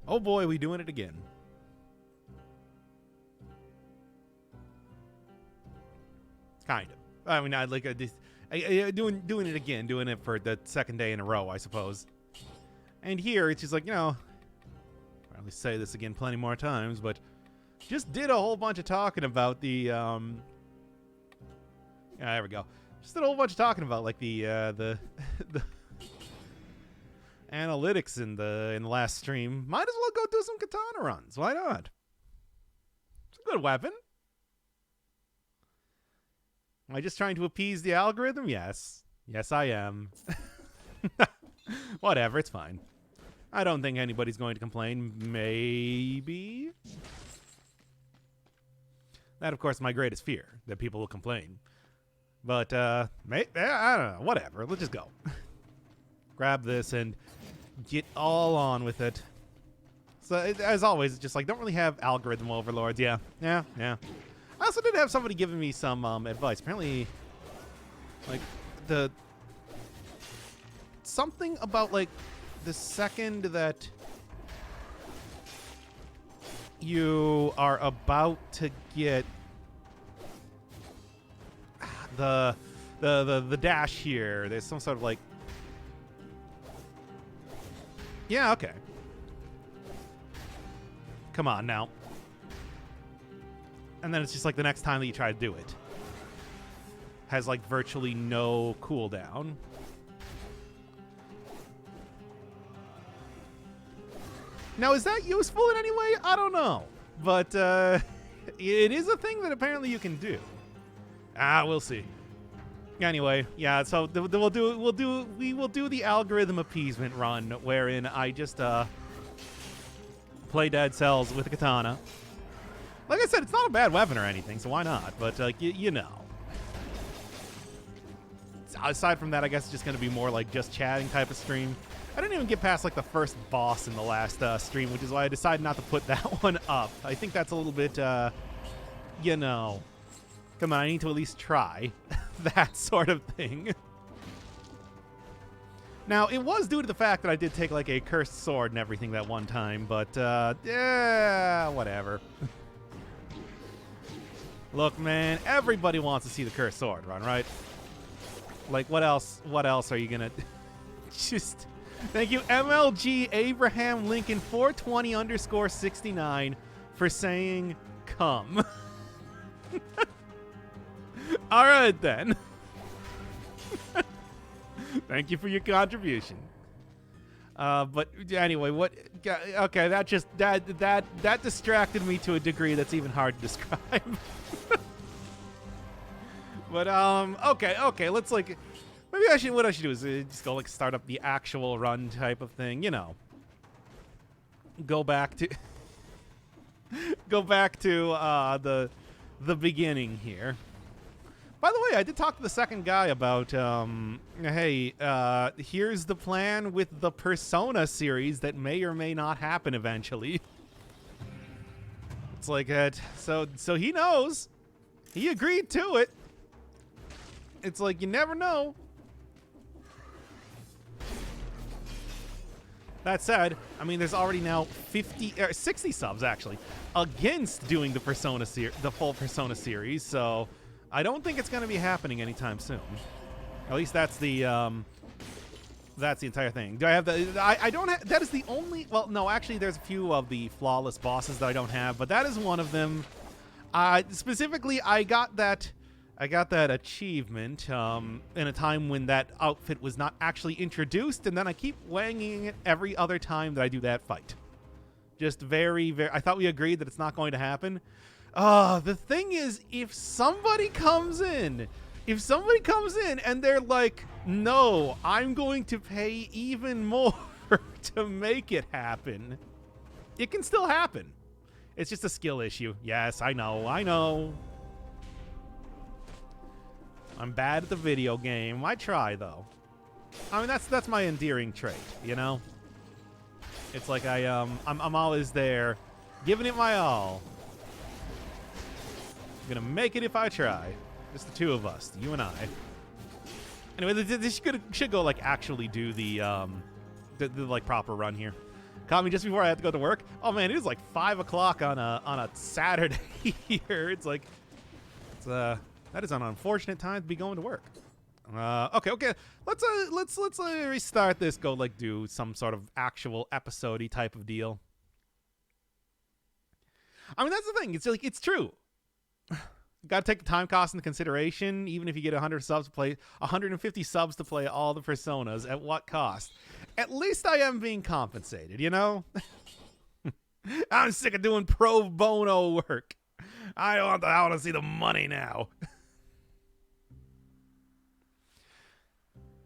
Oh boy, we doing it again. Kind of. I mean, I like doing it again, doing it for the second day in a row, I suppose. And here, it's just like, I'll probably say this again plenty more times, but just did a whole bunch of talking about the, yeah, there we go. Just did a whole bunch of talking about like the analytics in the last stream. Might as well go do some katana runs. Why not? It's a good weapon. Am I just trying to appease the algorithm? Yes. Yes, I am. Whatever, it's fine. I don't think anybody's going to complain. Maybe. That, of course, is my greatest fear, that people will complain. But, I don't know. Whatever. Let's just go. Grab this and get all on with it. So, as always, it's just like, don't really have algorithm overlords. Yeah. I also did have somebody giving me some advice. Apparently, like, something about, like, the second that you are about to get the dash here, there's some sort of, like... Yeah, okay. Come on, now. And then it's just like the next time that you try to do it has like virtually no cooldown. Now, is that useful in any way? I don't know. But it is a thing that apparently you can do. We'll see. Anyway, yeah, so we will do the algorithm appeasement run wherein I just play Dead Cells with a katana. Like I said, it's not a bad weapon or anything, so why not? But, like, you know. Aside from that, I guess it's just going to be more like just chatting type of stream. I didn't even get past, like, the first boss in the last stream, which is why I decided not to put that one up. I think that's a little bit, you know. Come on, I need to at least try. That sort of thing. Now, it was due to the fact that I did take, like, a cursed sword and everything that one time, but, yeah, whatever. Look, man, everybody wants to see the cursed sword run, right? Like, what else are you gonna... Just... Thank you, MLG Abraham Lincoln 420_69 for saying come. All right, then. Thank you for your contribution. But anyway, what... Okay, that just... That distracted me to a degree that's even hard to describe. But, okay, let's, like... Maybe what I should do is just go, like, start up the actual run type of thing, you know. Go back to... the beginning here. By the way, I did talk to the second guy about, hey, here's the plan with the Persona series that may or may not happen eventually. It's like that. So he knows. He agreed to it. It's like, you never know. That said, I mean, there's already now 60 subs, actually, against doing the the full Persona series, so I don't think it's going to be happening anytime soon. At least that's the entire thing. Do I have the... I don't have... That is the only... Well, no, actually, there's a few of the flawless bosses that I don't have, but that is one of them. Specifically, I got that achievement in a time when that outfit was not actually introduced, and then I keep wanging it every other time that I do that fight. Just very, very... I thought we agreed that it's not going to happen. The thing is, if somebody comes in and they're like, no, I'm going to pay even more to make it happen, it can still happen. It's just a skill issue. Yes, I know. I'm bad at the video game. I try, though. I mean, that's my endearing trait, you know? It's like I'm always there, giving it my all. I'm gonna make it if I try. Just the two of us, you and I. Anyway, this should go, like, actually do the like, proper run here. Caught me just before I had to go to work. Oh man, it was like 5 o'clock on a Saturday here. It's like, that is an unfortunate time to be going to work. Okay. Let's restart this. Go like do some sort of actual episode-y type of deal. I mean, that's the thing. It's like, it's true. Got to take the time cost into consideration. Even if you get 100 subs to play, 150 subs to play all the personas, at what cost? At least I am being compensated, you know? I'm sick of doing pro bono work. I want to see the money now.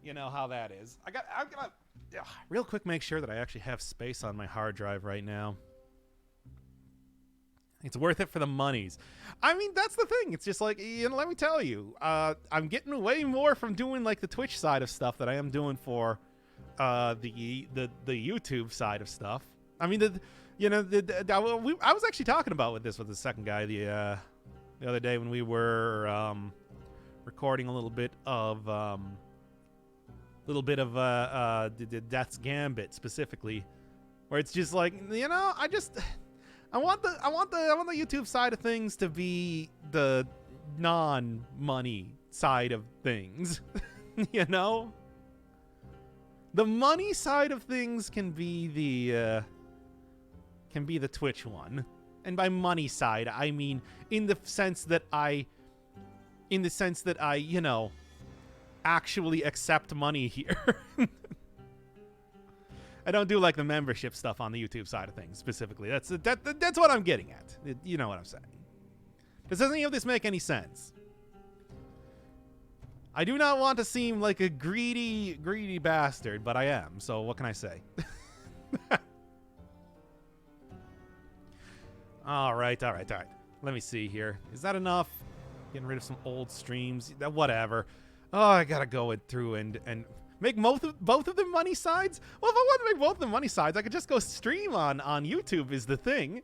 You know how that is. I'm gonna real quick make sure that I actually have space on my hard drive right now. It's worth it for the monies. I mean, that's the thing. It's just like, you know, let me tell you, I'm getting way more from doing like the Twitch side of stuff that I am doing for the YouTube side of stuff. I mean, I was actually talking about with the second guy the other day when we were recording a little bit of the Death's Gambit specifically, where it's just like, you know, I want the YouTube side of things to be the non-money side of things. You know? The money side of things can be the Twitch one. And by money side, I mean in the sense that I, you know, actually accept money here. I don't do like the membership stuff on the YouTube side of things specifically. That's what I'm getting at. You know what I'm saying. Does any of this make any sense? I do not want to seem like a greedy bastard, but I am. So what can I say? All right. Let me see here. Is that enough? Getting rid of some old streams. Whatever. Oh, I gotta go through and make both of them money sides? Well, if I want to make both of them money sides, I could just go stream on YouTube is the thing.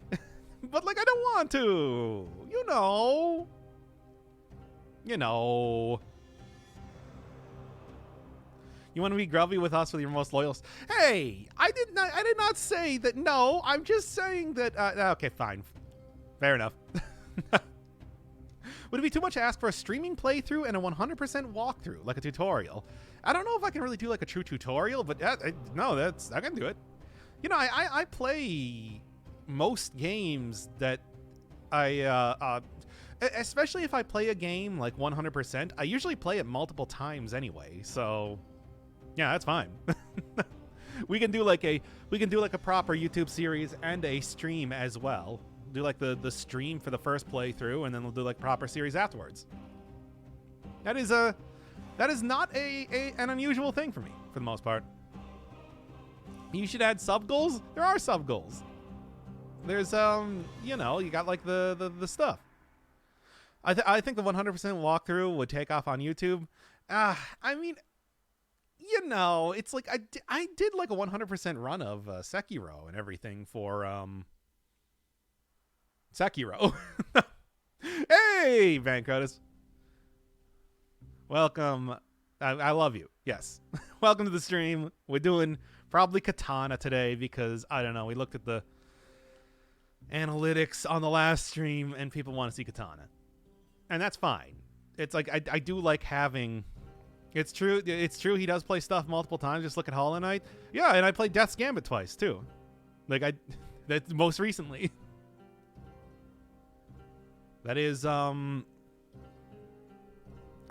But, like, I don't want to. You know. You want to be grubby with us with your most loyal... Hey, I did not say that, no. I'm just saying that... okay, fine. Fair enough. Would it be too much to ask for a streaming playthrough and a 100% walkthrough, like a tutorial? I don't know if I can really do like a true tutorial, but no, I can do it. You know, I play most games that especially if I play a game like 100%, I usually play it multiple times anyway. So, yeah, that's fine. we can do like a proper YouTube series and a stream as well. Do like the stream for the first playthrough, and then we'll do like proper series afterwards. That is not an unusual thing for me for the most part. You should add sub goals. There are sub goals. There's you know, you got like the stuff. I think the 100% walkthrough would take off on YouTube. I mean, you know, it's like I did like a 100% run of Sekiro and everything for Sekiro. Hey, Vancotus. Welcome. I love you. Yes. Welcome to the stream. We're doing probably Katana today because, I don't know, we looked at the analytics on the last stream and people want to see Katana. And that's fine. It's like, I do like having... It's true he does play stuff multiple times. Just look at Hollow Knight. Yeah, and I played Death's Gambit twice, too. Like, that's most recently. That is, I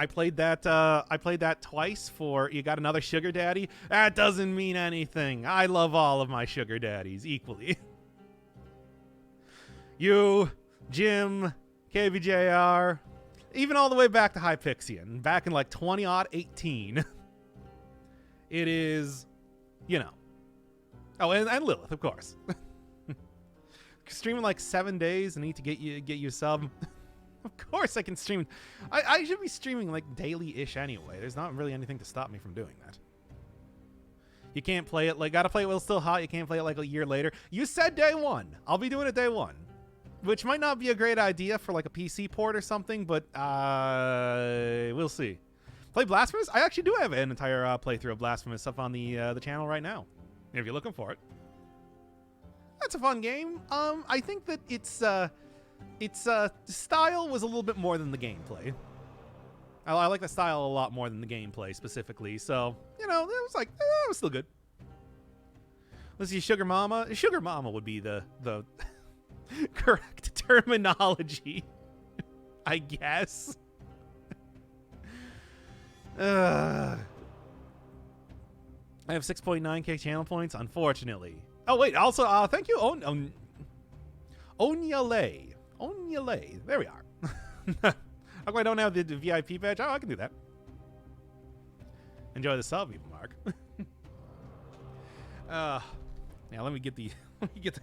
played that twice for You Got Another Sugar Daddy. That doesn't mean anything. I love all of my sugar daddies equally. You, Jim, KVJR, even all the way back to Hypixia, back in like 2018. It is, you know. Oh, and Lilith, of course. Streaming like 7 days and need to get you a sub. Of course I can stream. I should be streaming like daily-ish anyway. There's not really anything to stop me from doing that. You can't play it like, gotta play it while it's still hot. You can't play it like a year later. You said day one. I'll be doing it day one. Which might not be a great idea for like a PC port or something, but we'll see. Play Blasphemous? I actually do have an entire playthrough of Blasphemous up on the channel right now, if you're looking for it. that's a fun game. I think that its style was a little bit more than the gameplay. I like the style a lot more than the gameplay specifically. So, you know, it was like, it was still good. Let's see, Sugar Mama. Sugar Mama would be the correct terminology, I guess. I have 6.9k channel points, unfortunately. Oh, wait, also, thank you, Onyale. Onyale. There we are. How come I don't have the VIP badge? Oh, I can do that. Enjoy the sub, even Mark. Now let me get the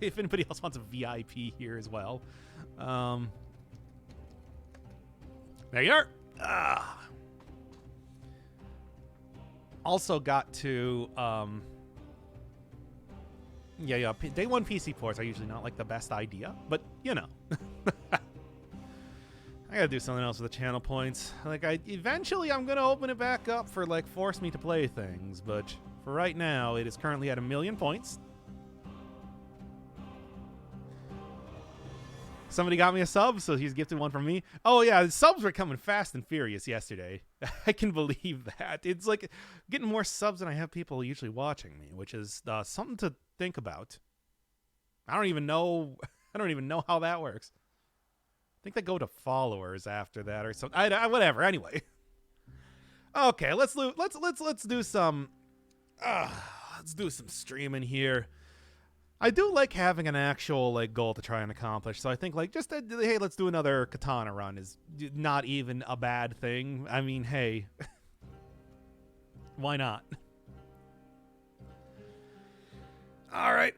if anybody else wants a VIP here as well. There you are. Also got to yeah, day one PC ports are usually not like the best idea, but you know. I gotta do something else with the channel points. Like, eventually I'm gonna open it back up for like force me to play things, but for right now it is currently at 1,000,000 points. Somebody got me a sub, so he's gifted one from me. Oh yeah, the subs were coming fast and furious yesterday. I can believe that. It's like getting more subs than I have people usually watching me, which is something to think about. I don't even know how that works. I think they go to followers after that or something. Whatever. Anyway. Okay, let's do some streaming here. I do like having an actual like goal to try and accomplish. So I think like just hey, let's do another Katana run is not even a bad thing. I mean, hey, why not? All right.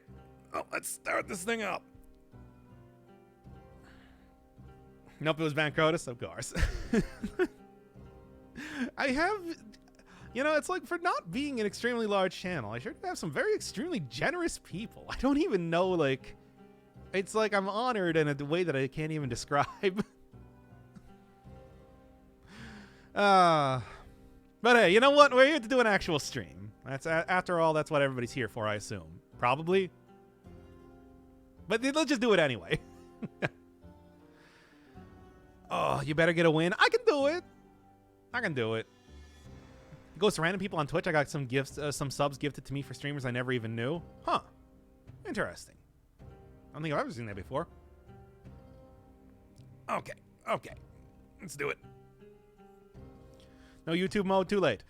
Oh, let's start this thing up. Nope, it was Bankrotus, of course. I have, you know, it's like for not being an extremely large channel, I sure do have some very extremely generous people. I don't even know, like, it's like I'm honored in a way that I can't even describe. But hey, you know what? We're here to do an actual stream. That's after all, that's what everybody's here for, I assume. Probably. But let's just do it anyway. Oh, you better get a win. I can do it. I can do it. It goes to random people on Twitch. I got some gifts, some subs gifted to me for streamers I never even knew. Huh. Interesting. I don't think I've ever seen that before. Okay. Okay. Let's do it. No YouTube mode, too late.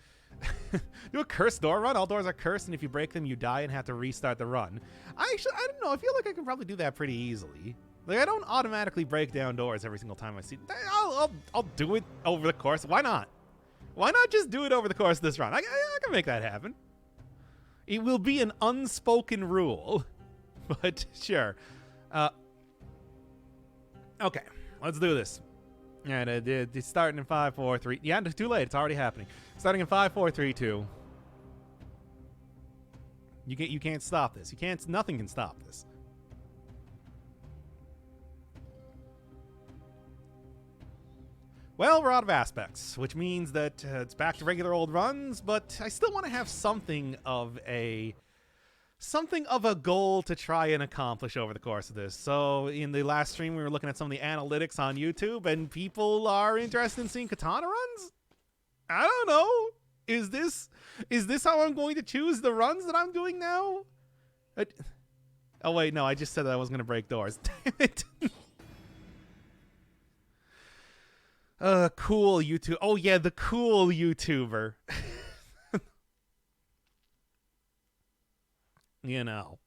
Do a cursed door run. All doors are cursed, and if you break them, you die and have to restart the run. I don't know. I feel like I can probably do that pretty easily. Like, I don't automatically break down doors every single time I see. I'll do it over the course. Why not? Why not just do it over the course of this run? I can make that happen. It will be an unspoken rule, but sure. Okay, let's do this. And it's starting in 5, 4, 3. Yeah, it's too late. It's already happening. Starting in 5, 4, 3, 2. You can't stop this. Nothing can stop this. Well, we're out of aspects, which means that it's back to regular old runs, but I still want to have something of a goal to try and accomplish over the course of this. So in the last stream, we were looking at some of the analytics on YouTube, and people are interested in seeing Katana runs? I don't know. Is this how I'm going to choose the runs that I'm doing now? Oh, wait, no, I just said that I wasn't going to break doors. Damn it. Cool YouTube. Oh, yeah, the cool YouTuber. You know.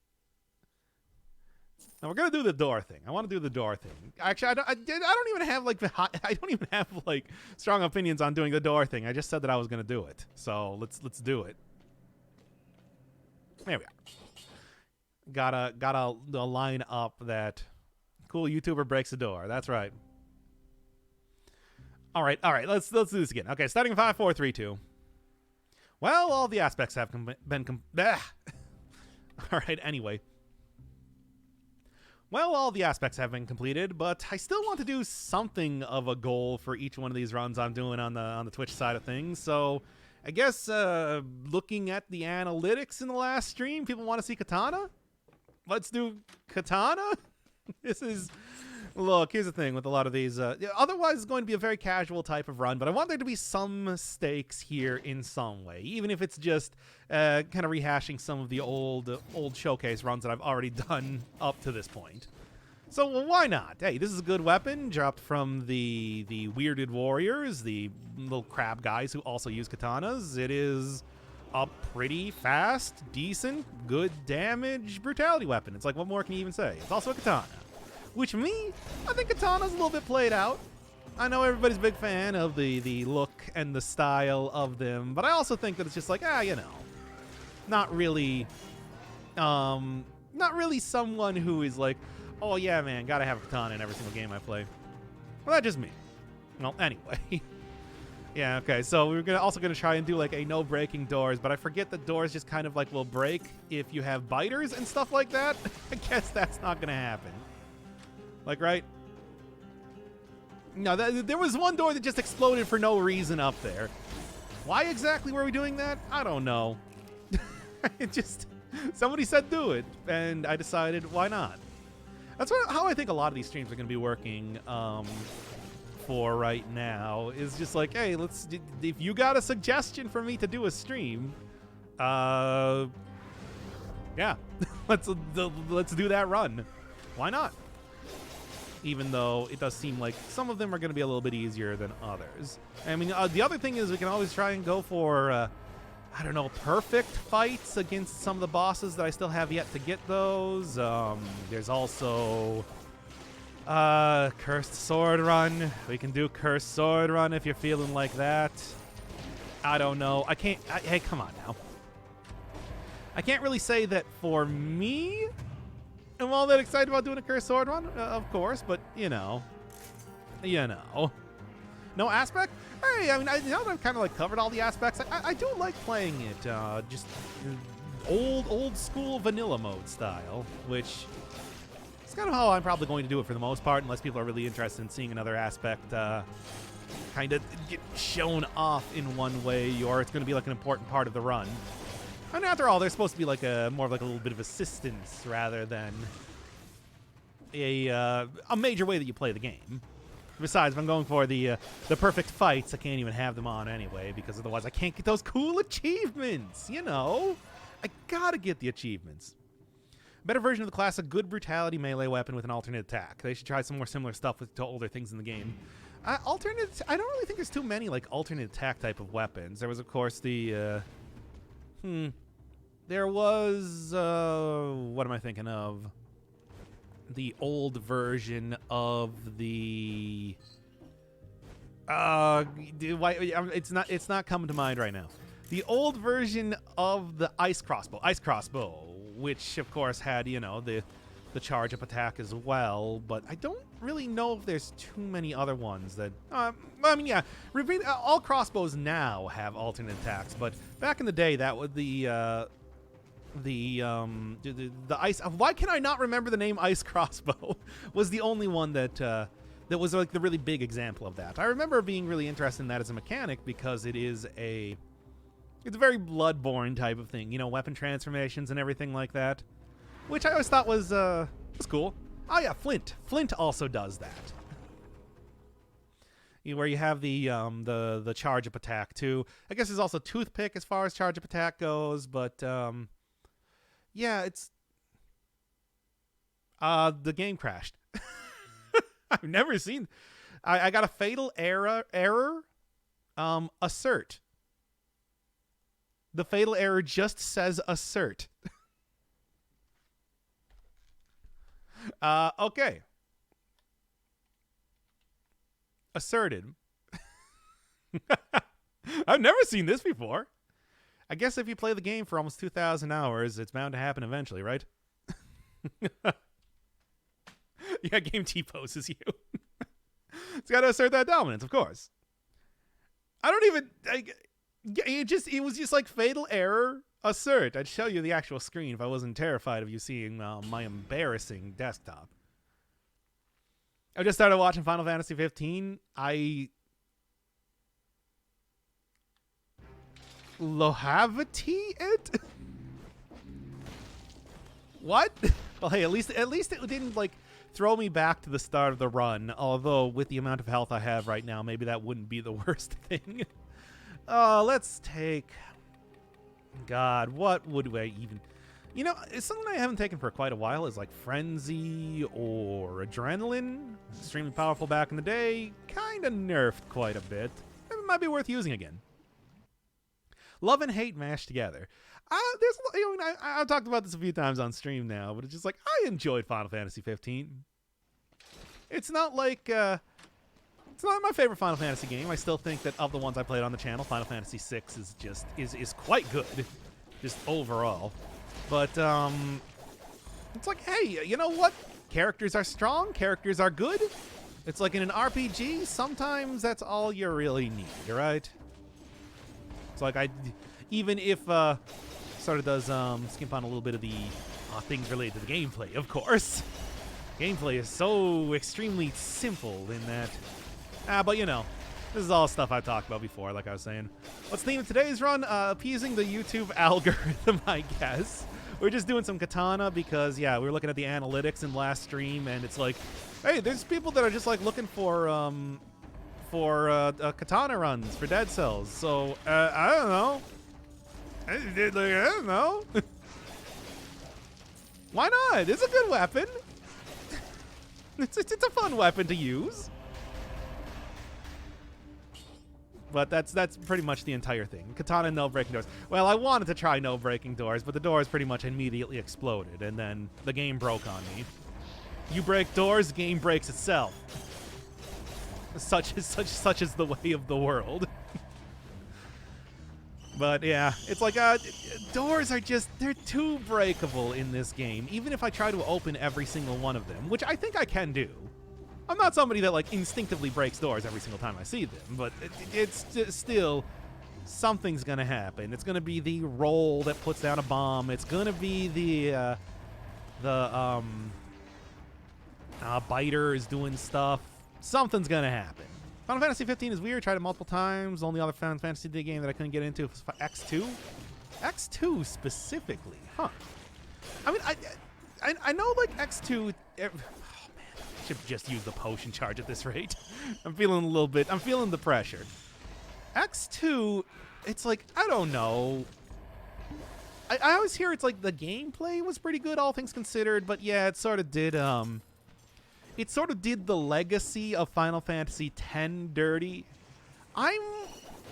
Now we're gonna do the door thing. I want to do the door thing. Actually, I don't even have like strong opinions on doing the door thing. I just said that I was gonna do it. So let's do it. There we are. Gotta line up that cool YouTuber breaks the door. That's right. All right. Let's do this again. Okay, starting in 5, 4, 3, 2. Well, all the aspects have been all right. Anyway. Well, all the aspects have been completed, but I still want to do something of a goal for each one of these runs I'm doing on the Twitch side of things. So, I guess looking at the analytics in the last stream, people want to see Katana. Let's do katana. This is... Look, here's the thing with a lot of these. Otherwise, it's going to be a very casual type of run, but I want there to be some stakes here in some way, even if it's just kind of rehashing some of the old showcase runs that I've already done up to this point. So well, why not? Hey, this is a good weapon, dropped from the Weirded Warriors, the little crab guys who also use katanas. It is a pretty fast, decent, good damage brutality weapon. It's like, what more can you even say? It's also a katana. Which me, I think katana's a little bit played out. I know everybody's a big fan of the look and the style of them, but I also think that it's just like, you know, not really someone who is like, oh yeah, man, gotta have a katana in every single game I play. Well, that's just me. Well, anyway. Yeah, okay, so we're also gonna try and do like a no breaking doors, but I forget that doors just kind of like will break if you have biters and stuff like that. I guess that's not gonna happen. Like, right? No, there was one door that just exploded for no reason up there. Why exactly were we doing that? I don't know. It just... Somebody said do it, and I decided, why not? That's how I think a lot of these streams are going to be working for right now. Is just like, hey, if you got a suggestion for me to do a stream, yeah, let's do that run. Why not? Even though it does seem like some of them are going to be a little bit easier than others. I mean, the other thing is we can always try and go for, I don't know, perfect fights against some of the bosses that I still have yet to get those. There's also Cursed Sword Run. We can do Cursed Sword Run if you're feeling like that. I don't know. Hey, come on now. I can't really say that for me... I'm all that excited about doing a Cursed Sword Run, of course, but, you know. No aspect? Hey, I mean, now that I've kind of, like, covered all the aspects, I do like playing it, just old school vanilla mode style, which is kind of how I'm probably going to do it for the most part, unless people are really interested in seeing another aspect, kind of get shown off in one way, or it's going to be, like, an important part of the run. And after all, they're supposed to be like more of like a little bit of assistance rather than a major way that you play the game. Besides, if I'm going for the perfect fights, I can't even have them on anyway, because otherwise I can't get those cool achievements, you know? I gotta get the achievements. Better version of the classic good brutality melee weapon with an alternate attack. They should try some more similar stuff to older things in the game. I don't really think there's too many like alternate attack type of weapons. There was, of course, the... There was, what am I thinking of? The old version of the, it's not coming to mind right now. The old version of the ice crossbow, which of course had, you know, the charge up attack as well, but I don't really know if there's too many other ones that, I mean, yeah, all crossbows now have alternate attacks, but back in the day, that was the ice. Why can I not remember the name Ice Crossbow? Was the only one that was like the really big example of that. I remember being really interested in that as a mechanic because it's a very Bloodborne type of thing, you know, weapon transformations and everything like that, which I always thought was cool. Oh yeah, Flint. Flint also does that. Where you have the charge up attack too. I guess there's also Toothpick as far as charge up attack goes, but yeah, it's the game crashed. I've never seen. I got a fatal error. Assert. The fatal error just says assert. Okay. Asserted. I've never seen this before. I guess if you play the game for almost 2,000 hours, it's bound to happen eventually, right? Yeah, game T-poses you. It's got to assert that dominance, of course. I don't even... it was just like fatal error, assert. I'd show you the actual screen if I wasn't terrified of you seeing my embarrassing desktop. I just started watching Final Fantasy 15. Lohavity it? What? Well, hey, at least it didn't like throw me back to the start of the run. Although with the amount of health I have right now, maybe that wouldn't be the worst thing. Let's take. God, what would I even? You know, it's something I haven't taken for quite a while is like Frenzy or Adrenaline. Extremely powerful back in the day. Kind of nerfed quite a bit. It might be worth using again. Love and hate mashed together. There's, you know, I've talked about this a few times on stream now, but it's just like I enjoyed Final Fantasy 15. It's not like it's not my favorite Final Fantasy game. I still think that of the ones I played on the channel, Final Fantasy 6 is just is quite good, just overall. But it's like, hey, you know what? Characters are strong. Characters are good. It's like in an RPG, sometimes that's all you really need, right? It's like even if sort of does skimp on a little bit of the things related to the gameplay, of course. Gameplay is so extremely simple in that. But you know, this is all stuff I've talked about before, like I was saying. What's the theme of today's run? Appeasing the YouTube algorithm, I guess. We're just doing some katana because, yeah, we were looking at the analytics in last stream, and it's like, hey, there's people that are just like looking for katana runs for Dead Cells. So I don't know. I don't know. Why not? It's a good weapon. It's a fun weapon to use. But that's pretty much the entire thing. Katana, no breaking doors. Well, I wanted to try no breaking doors, but the doors pretty much immediately exploded, and then the game broke on me. You break doors, game breaks itself. Such is the way of the world. But yeah, it's like doors are just, they're too breakable in this game. Even if I try to open every single one of them, which I think I can do. I'm not somebody that like instinctively breaks doors every single time I see them, but it's still something's gonna happen. It's gonna be the roll that puts down a bomb. It's gonna be the biter is doing stuff. Something's gonna happen. Final Fantasy 15 is weird. Tried it multiple times. The only other Final Fantasy game that I couldn't get into was X2. X2 specifically, huh? I mean, I know like X2. Should just use the potion charge at this rate. I'm feeling the pressure. X2, it's like, I don't know. I always hear it's like the gameplay was pretty good, all things considered, but yeah, it sort of did the legacy of Final Fantasy X dirty. I'm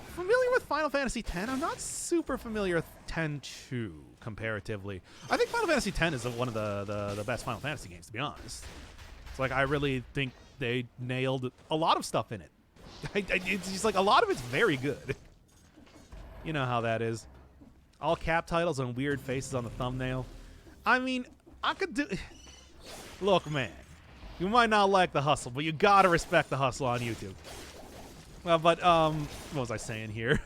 familiar with Final Fantasy X. I'm not super familiar with X-2 comparatively. I think Final Fantasy X is one of the best Final Fantasy games, to be honest. It's like I really think they nailed a lot of stuff in it. It's just like a lot of it's very good. You know how that is. All cap titles and weird faces on the thumbnail. I mean, I could do... Look, man. You might not like the hustle, but you gotta respect the hustle on YouTube. Well, but, what was I saying here?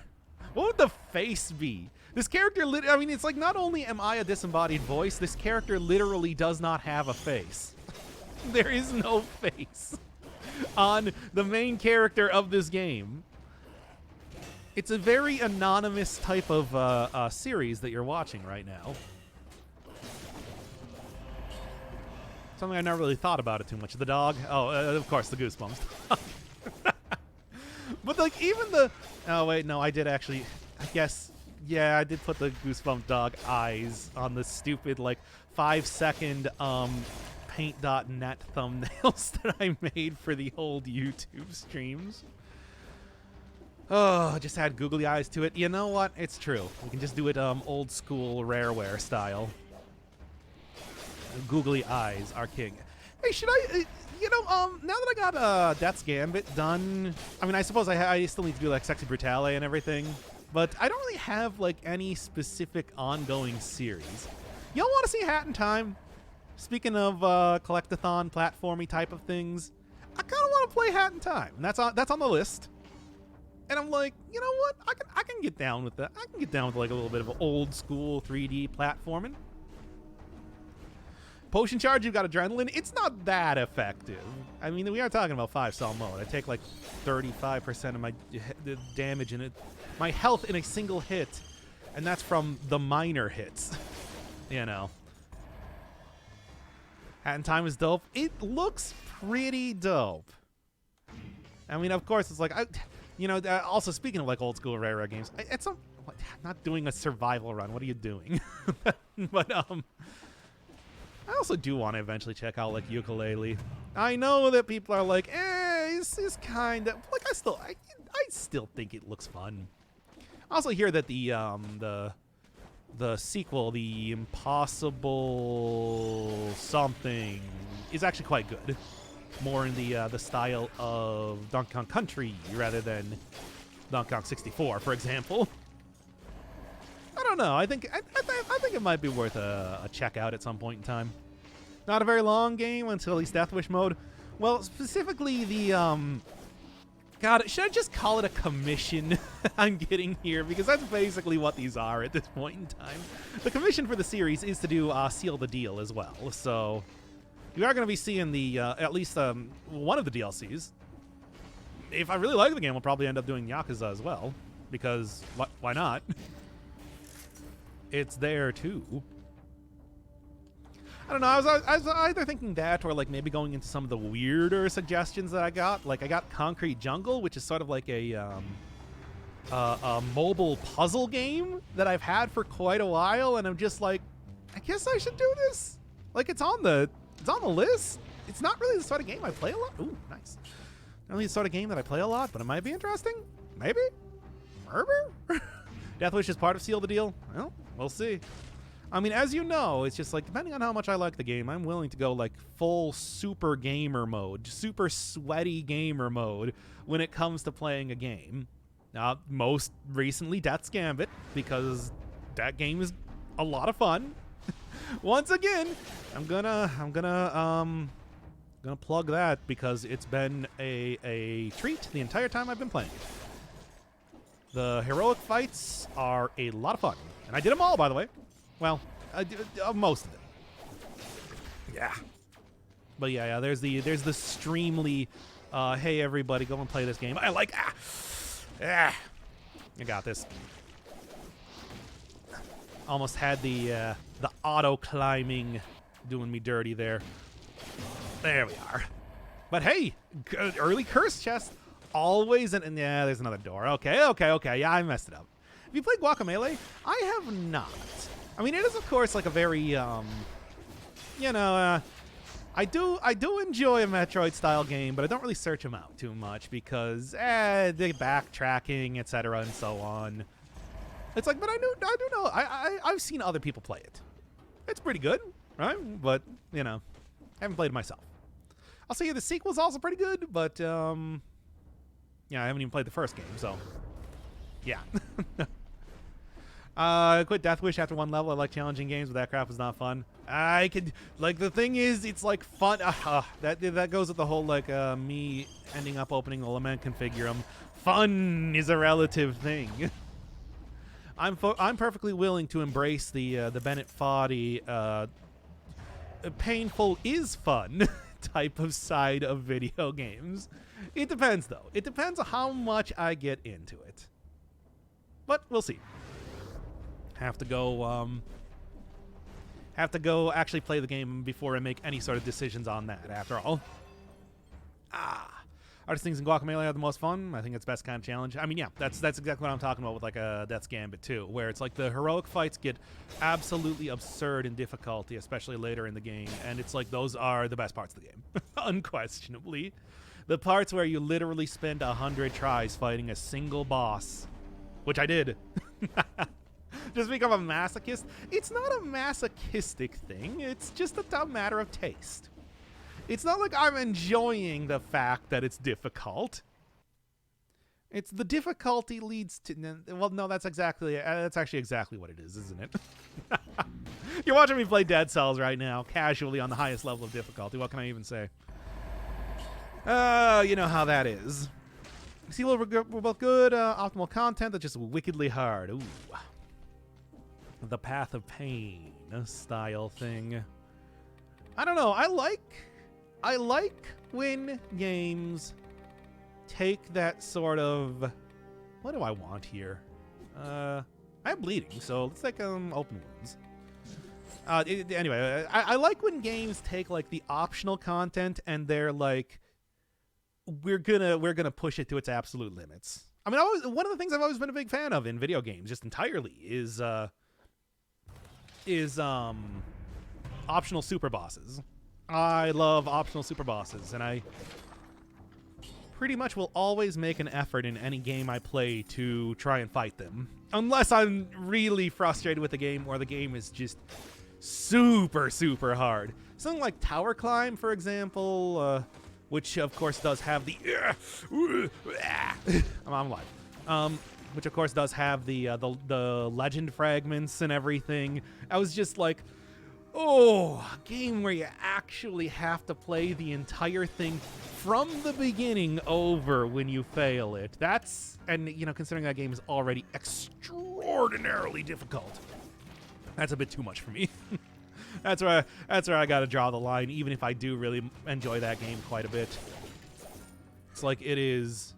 What would the face be? This character, I mean, it's like not only am I a disembodied voice, this character literally does not have a face. There is no face on the main character of this game. It's a very anonymous type of series that you're watching right now. Something I never really thought about it too much. The dog? Oh, of course, the Goosebumps. But like even the... Oh, wait, no, I did actually... I guess... Yeah, I did put the Goosebump dog eyes on the stupid, like, 5-second, paint.net thumbnails that I made for the old YouTube streams. Oh, just add googly eyes to it. You know what? It's true. We can just do it old school Rareware style. Googly eyes are king. Hey, should I... you know, now that I got Death's Gambit done... I mean, I suppose I still need to do, like, Sexy Brutale and everything. But I don't really have, like, any specific ongoing series. Y'all want to see Hat in Time? Speaking of collectathon, platformy type of things, I kind of want to play Hat in Time. And that's on the list. And I'm like, you know what? I can get down with that. I can get down with like a little bit of old school 3D platforming. Potion charge, you've got Adrenaline. It's not that effective. I mean, we are talking about 5-star mode. I take like 35% of my damage in it, my health in a single hit, and that's from the minor hits. You know. Hat in Time is dope. It looks pretty dope. I mean, of course, it's like, also speaking of like old school Rare games, it's not doing a survival run. What are you doing? But I also do want to eventually check out like Yooka-Laylee. I know that people are like, it's kind of like I still think it looks fun. I also hear that the sequel, the Impossible something, is actually quite good. More in the style of Donkey Kong Country rather than Donkey Kong 64, for example. I don't know. I think it might be worth a check out at some point in time. Not a very long game until he's Death Wish mode. Well, specifically the God, should I just call it a commission I'm getting here? Because that's basically what these are at this point in time. The commission for the series is to do Seal the Deal as well. So you are going to be seeing the at least one of the DLCs. If I really like the game, we'll probably end up doing Yakuza as well. Because why not? It's there too. I don't know. I was either thinking that or like maybe going into some of the weirder suggestions that I got. Like I got Concrete Jungle, which is sort of like a mobile puzzle game that I've had for quite a while, and I'm just like, I guess I should do this. Like it's on the list. It's not really the sort of game I play a lot. Ooh, nice. Not really the sort of game that I play a lot, but it might be interesting. Maybe. Death Wish is part of Seal the Deal. Well, we'll see. I mean, as you know, it's just like, depending on how much I like the game, I'm willing to go like full super gamer mode, super sweaty gamer mode when it comes to playing a game. Most recently, Death's Gambit, because that game is a lot of fun. Once again, I'm gonna plug that because it's been a treat the entire time I've been playing it. The heroic fights are a lot of fun, and I did them all, by the way. Well, most of them. Yeah. But yeah, there's the streamly, hey everybody, go and play this game. I like, I got this. Almost had the auto climbing doing me dirty there. There we are. But hey, early curse chest, always, and yeah, there's another door. Okay, yeah, I messed it up. Have you played Guacamelee? I have not. I mean, it is, of course, like a very, I do enjoy a Metroid-style game, but I don't really search them out too much because, the backtracking, etc., and so on. It's like, but I do know, I've seen other people play it. It's pretty good, right? But, I haven't played it myself. I'll say the sequel's also pretty good, but, yeah, I haven't even played the first game, so, yeah. I quit Death Wish after one level. I like challenging games, but that crap was not fun. I could, like, the thing is, it's like fun. That goes with the whole, like, me ending up opening the Lament Configurum. Fun is a relative thing. I'm perfectly willing to embrace the Bennett Foddy painful is fun type of side of video games. It depends, though. It depends on how much I get into it. But we'll see. Have to go actually play the game before I make any sort of decisions on that, after all. Artist things in Guacamelee are the most fun. I think it's best kind of challenge. I mean, yeah, that's exactly what I'm talking about with like a Death's Gambit too, where it's like the heroic fights get absolutely absurd in difficulty, especially later in the game, and it's like those are the best parts of the game, unquestionably. The parts where you literally spend 100 tries fighting a single boss, which I did. Just become a masochist. It's not a masochistic thing. It's just a matter of taste. It's not like I'm enjoying the fact that it's difficult. It's the difficulty leads to... Well, no, that's actually exactly what it is, isn't it? You're watching me play Dead Cells right now, casually on the highest level of difficulty. What can I even say? You know how that is. See, we're both good. Optimal content that's just wickedly hard. Ooh. The Path of Pain style thing. I don't know. I like when games take that sort of... What do I want here? I have bleeding, so let's take open wounds. Anyway, I like when games take like the optional content and they're like, we're gonna push it to its absolute limits. I mean, one of the things I've always been a big fan of in video games, just entirely, is optional super bosses. I love optional super bosses, and I pretty much will always make an effort in any game I play to try and fight them. Unless I'm really frustrated with the game or the game is just super, super hard. Something like Tower Climb, for example, which of course does have the I'm alive. Which of course does have the legend fragments and everything. I was just like, oh, a game where you actually have to play the entire thing from the beginning over when you fail it. That's, and you know, considering that game is already extraordinarily difficult, that's a bit too much for me. That's where I gotta draw the line, even if I do really enjoy that game quite a bit. It's like it is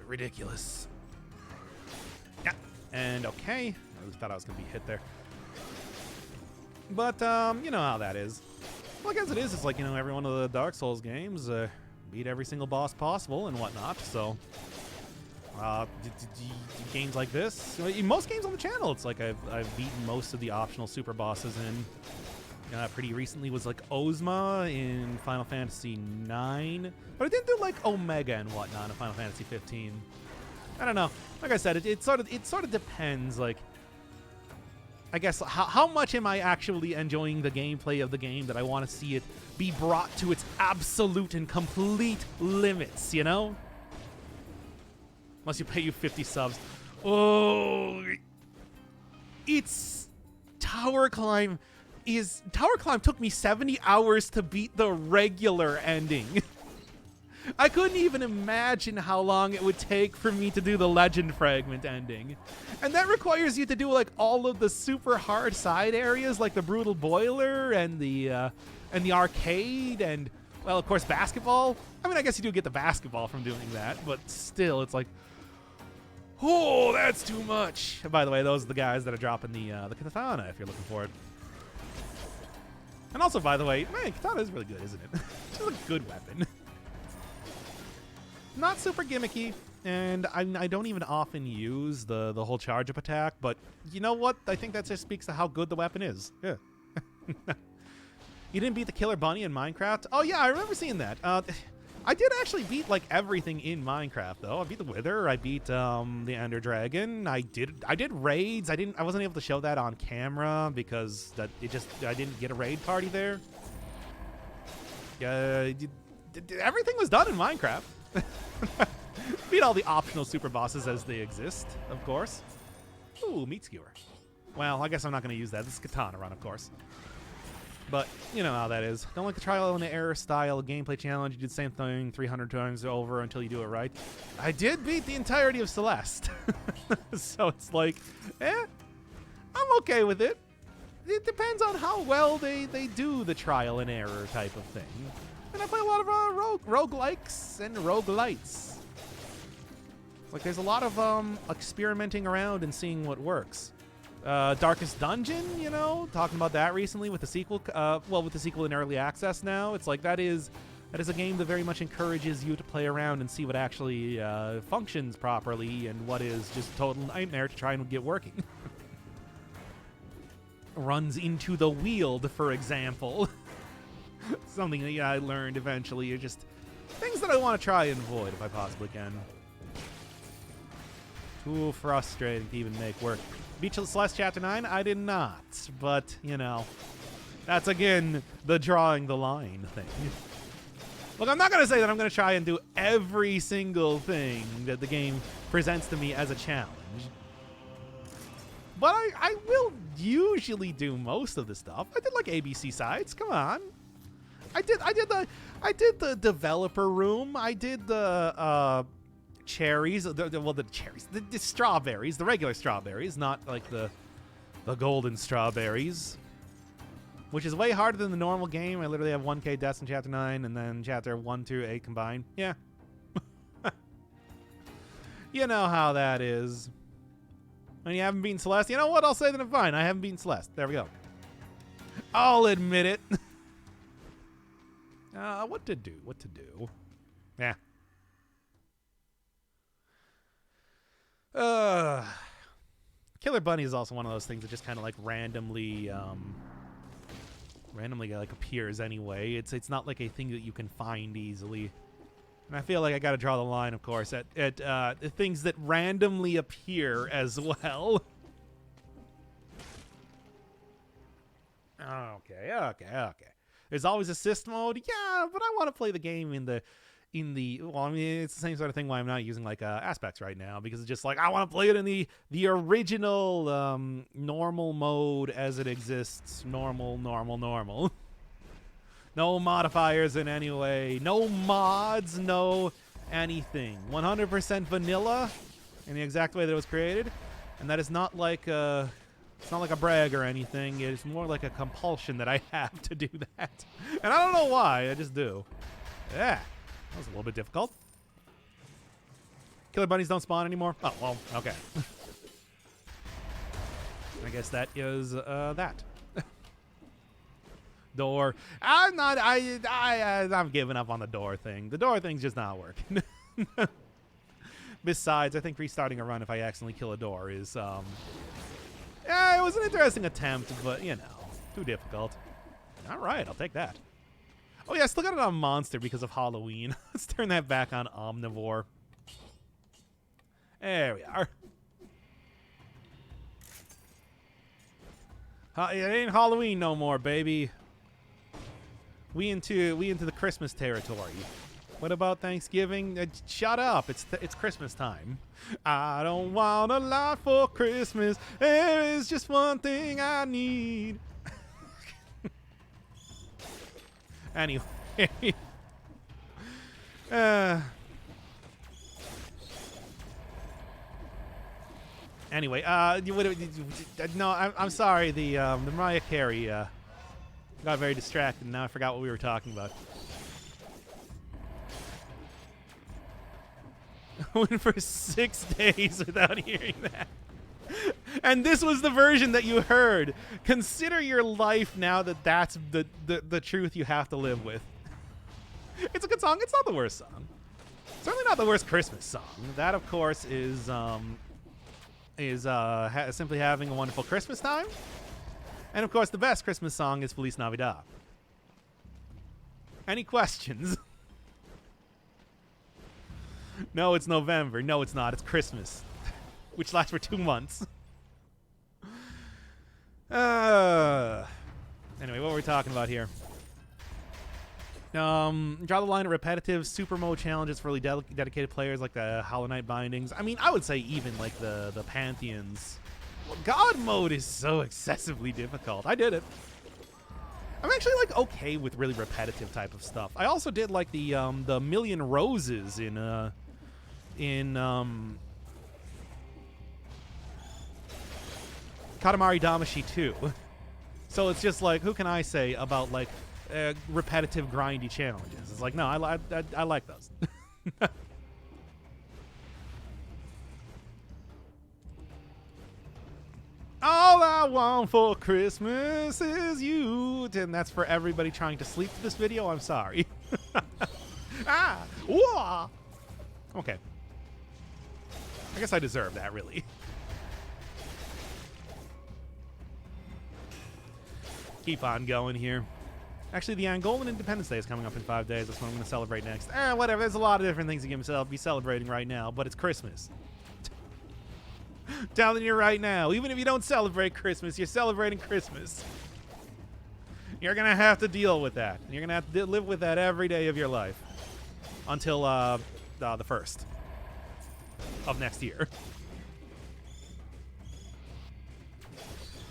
ridiculous. Yeah, and okay, I really thought I was gonna be hit there. But, you know how that is. Well, I guess it is. It's like, you know, every one of the Dark Souls games, beat every single boss possible and whatnot, so... games like this, most games on the channel, it's like I've beaten most of the optional super bosses in. Pretty recently was like Ozma in Final Fantasy IX, but I didn't do like Omega and whatnot in Final Fantasy 15. I don't know. Like I said, it sort of depends. Like, I guess how much am I actually enjoying the gameplay of the game that I want to see it be brought to its absolute and complete limits, you know? Unless you pay you 50 subs. Oh, it's Tower Climb took me 70 hours to beat the regular ending. I couldn't even imagine how long it would take for me to do the legend fragment ending. And that requires you to do like all of the super hard side areas, like the brutal boiler and the arcade and, well, of course, basketball. I mean, I guess you do get the basketball from doing that, but still, it's like, oh, that's too much. And by the way, those are the guys that are dropping the katana if you're looking for it. And also, by the way, man, katana is really good, isn't it? It's just a good weapon. Not super gimmicky, and I don't even often use the whole charge up attack, but you know what? I think that just speaks to how good the weapon is. Yeah. You didn't beat the Killer Bunny in Minecraft? Oh yeah, I remember seeing that. I did actually beat like everything in Minecraft though. I beat the Wither, I beat the Ender Dragon. I did raids. I wasn't able to show that on camera because I didn't get a raid party there. Everything was done in Minecraft. Beat all the optional super bosses as they exist, of course. Ooh, meat skewer. Well, I guess I'm not going to use that. This is katana run, of course. But you know how that is. Don't like the trial and error style gameplay challenge. You do the same thing 300 times over until you do it right. I did beat the entirety of Celeste. So it's like, I'm okay with it. It depends on how well they do the trial and error type of thing. And I play a lot of roguelikes and roguelites. Like, there's a lot of experimenting around and seeing what works. Darkest Dungeon, you know, talking about that recently with the sequel. Well, with the sequel in early access now, it's like that is a game that very much encourages you to play around and see what actually functions properly and what is just a total nightmare to try and get working. Runs into the Weald, for example. Something that I learned eventually are just things that I want to try and avoid if I possibly can. Too frustrating to even make work. Beat Celeste Chapter 9? I did not. But, you know, that's, again, the drawing the line thing. Look, I'm not going to say that I'm going to try and do every single thing that the game presents to me as a challenge. But I will usually do most of the stuff. I did, like, ABC sides. Come on. I did the developer room. I did the cherries. The strawberries, the regular strawberries, not like the golden strawberries, which is way harder than the normal game. I literally have 1k deaths in Chapter 9 and then Chapter 1 through 8 combined. Yeah. You know how that is. And you haven't beaten Celeste. You know what? I'll say that I'm fine. I haven't beaten Celeste. There we go. I'll admit it. What to do? What to do? Yeah. Killer Bunny is also one of those things that just kind of like randomly like appears anyway. It's not like a thing that you can find easily. And I feel like I got to draw the line, of course, at things that randomly appear as well. Okay. There's always assist mode. Yeah, but I want to play the game in the well, I mean, it's the same sort of thing why I'm not using like aspects right now, because it's just like I want to play it in the original normal mode as it exists. Normal. No modifiers in any way. No mods, no anything. 100% vanilla in the exact way that it was created. And that is not like it's not like a brag or anything. It's more like a compulsion that I have to do that. And I don't know why. I just do. Yeah. That was a little bit difficult. Killer bunnies don't spawn anymore? Oh, well, okay. I guess that is that. Door. I'm giving up on the door thing. The door thing's just not working. Besides, I think restarting a run if I accidentally kill a door is, yeah, it was an interesting attempt, but, you know, too difficult. All right, I'll take that. Oh, yeah, I still got it on Monster because of Halloween. Let's turn that back on Omnivore. There we are. It ain't Halloween no more, baby. We into the Christmas territory. What about Thanksgiving? Shut up. It's Christmas time. I don't want a lot for Christmas. There is just one thing I need. Anyway. Anyway, no, I'm sorry. The Mariah Carey got very distracted, and now I forgot what we were talking about. I went for 6 days without hearing that. And this was the version that you heard. Consider your life now that that's the truth you have to live with. It's a good song. It's not the worst song. Certainly not the worst Christmas song. That, of course, is simply having a wonderful Christmas time. And, of course, the best Christmas song is Feliz Navidad. Any questions? No, it's November. No, it's not. It's Christmas, which lasts for 2 months. Anyway, what were we talking about here? Draw the line at repetitive super mode challenges for really dedicated players like the Hollow Knight bindings. I mean, I would say even like the Pantheons. Well, God mode is so excessively difficult. I did it. I'm actually like okay with really repetitive type of stuff. I also did like the Million Roses in Katamari Damacy 2. So it's just like, who can I say about like repetitive grindy challenges? It's like, no, I like those. All I want for Christmas is you. And that's for everybody trying to sleep to this video. I'm sorry. Whoa. Okay. I guess I deserve that, really. Keep on going here. Actually, the Angolan Independence Day is coming up in 5 days. That's what I'm going to celebrate next. Whatever. There's a lot of different things you can be celebrating right now, but it's Christmas. Telling you right now, even if you don't celebrate Christmas, you're celebrating Christmas. You're going to have to deal with that. You're going to have to live with that every day of your life until the 1st of next year.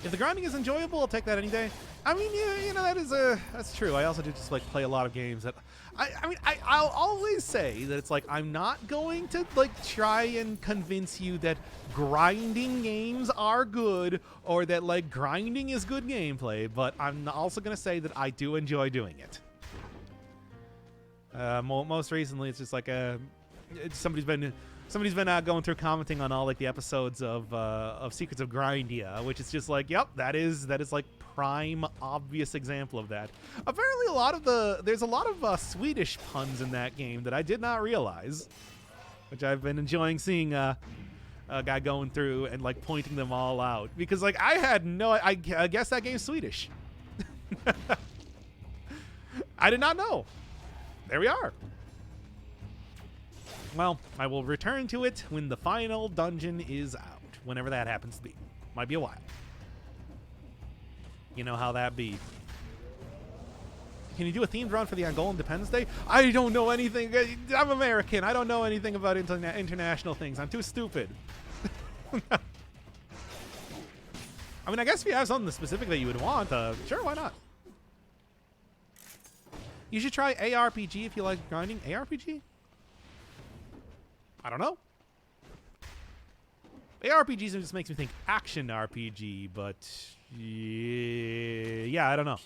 If the grinding is enjoyable, I'll take that any day. I mean, yeah, you know, that's true. I also do just like play a lot of games that I'll always say that it's like I'm not going to like try and convince you that grinding games are good or that like grinding is good gameplay, but I'm also going to say that I do enjoy doing it. Most recently, it's just like somebody's been Somebody's been going through commenting on all like the episodes of Secrets of Grindia, which is just like, yep, that is like prime obvious example of that. Apparently, there's a lot of Swedish puns in that game that I did not realize, which I've been enjoying seeing a guy going through and like pointing them all out, because like I guess that game's Swedish. I did not know. There we are. Well, I will return to it when the final dungeon is out, whenever that happens to be. Might be a while. You know how that be. Can you do a themed run for the Angolan Independence Day? I don't know anything. I'm American. I don't know anything about international things. I'm too stupid. I mean, I guess if you have something specific that you would want, sure, why not? You should try ARPG if you like grinding. ARPG? I don't know. ARPGs just makes me think action RPG, but yeah, I don't know.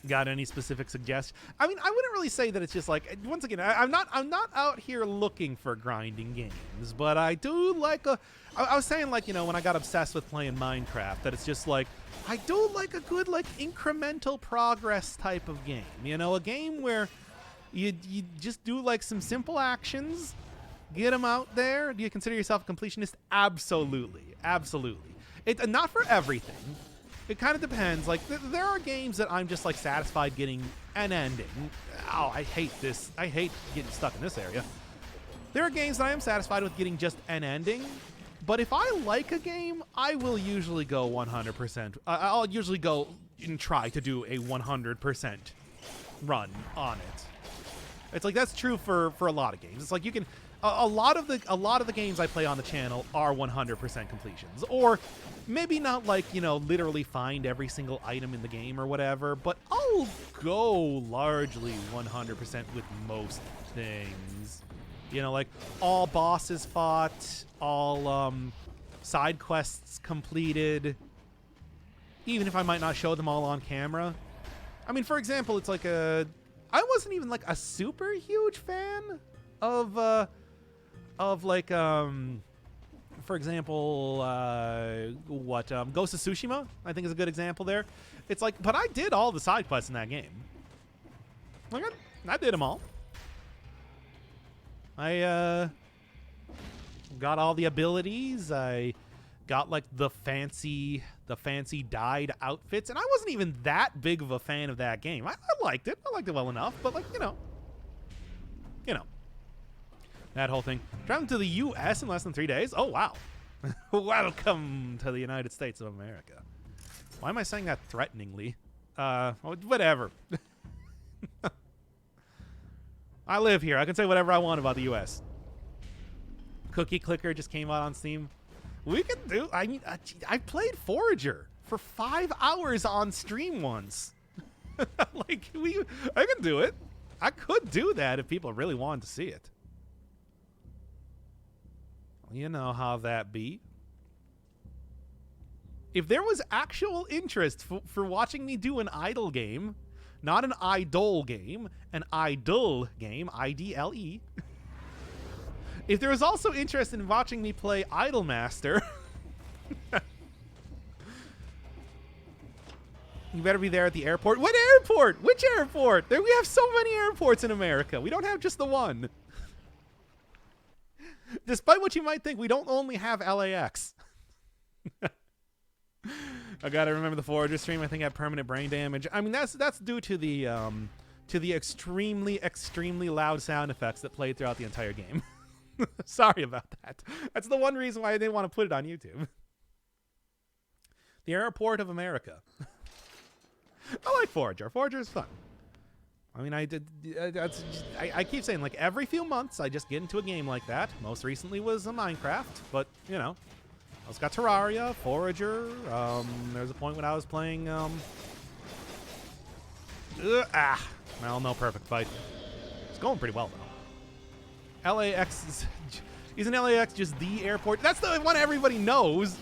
Got any specific suggestions? I mean, I wouldn't really say that it's just like, once again, I'm not out here looking for grinding games, but I do like I was saying, like, you know, when I got obsessed with playing Minecraft, that it's just like, I do like a good, like, incremental progress type of game. You know, a game where you just do like some simple actions, get them out there. Do you consider yourself a completionist? Absolutely, absolutely. Not for everything. It kind of depends. Like, there are games that I'm just like satisfied getting an ending. Oh, I hate this. I hate getting stuck in this area. There are games that I am satisfied with getting just an ending. But if I like a game, I will usually go 100%. I'll usually go and try to do a 100% run on it. It's like that's true for a lot of games. It's like you can a lot of the games I play on the channel are 100% completions, or maybe not like, you know, literally find every single item in the game or whatever, but I'll go largely 100% with most things. You know, like all bosses fought, all side quests completed, even if I might not show them all on camera. I mean, for example, it's like I wasn't even like a super huge fan of like for example Ghost of Tsushima, I think is a good example there. It's like, but I did all the side quests in that game. Like I did them all. I got all the abilities. I got like the fancy dyed outfits, and I wasn't even that big of a fan of that game. I liked it. I liked it well enough, but like, you know, that whole thing. Traveling to the U.S. in less than 3 days. Oh wow! Welcome to the United States of America. Why am I saying that threateningly? Whatever. I live here. I can say whatever I want about the U.S. Cookie Clicker just came out on Steam. We can do. I mean, I played Forager for 5 hours on stream once. Like I can do it. I could do that if people really wanted to see it. You know how that be. If there was actual interest for watching me do an idle game, not an idol game, an idle game, I-D-L-E. If there was also interest in watching me play Idolmaster, you better be there at the airport. What airport? Which airport? We have so many airports in America. We don't have just the one. Despite what you might think, we don't only have LAX. I gotta remember the Forager stream. I think I had permanent brain damage. I mean, that's due to the extremely loud sound effects that played throughout the entire game. Sorry about that. That's the one reason why I didn't want to put it on YouTube. The Airport of America. I like Forager. Forager is fun. I mean, I keep saying, like, every few months I just get into a game like that. Most recently was a Minecraft, but, you know, I also got Terraria, Forager. There was a point when I was playing, well, no perfect fight. It's going pretty well, though. LAX isn't LAX just the airport? That's the one everybody knows.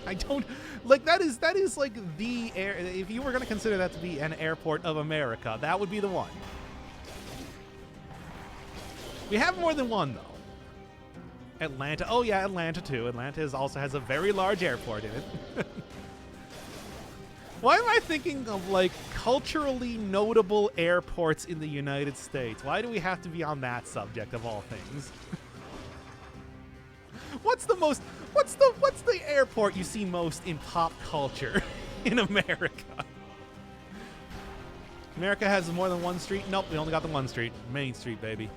I don't like that is like the air. If you were going to consider that to be an airport of America, that would be the one. We have more than one, though. Atlanta. Oh, yeah, Atlanta, too. Atlanta also has a very large airport in it. Why am I thinking of, like, culturally notable airports in the United States? Why do we have to be on that subject, of all things? What's the airport you see most in pop culture in America? America has more than one street? Nope, we only got the one street. Main Street, baby.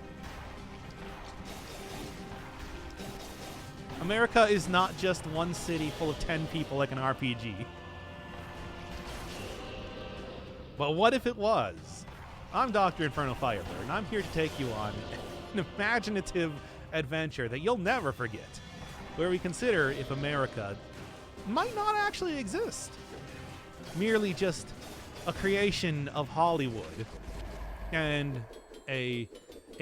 America is not just one city full of 10 people like an RPG. But what if it was? I'm Dr. Inferno Firebird, and I'm here to take you on an imaginative adventure that you'll never forget, where we consider if America might not actually exist. Merely just a creation of Hollywood and a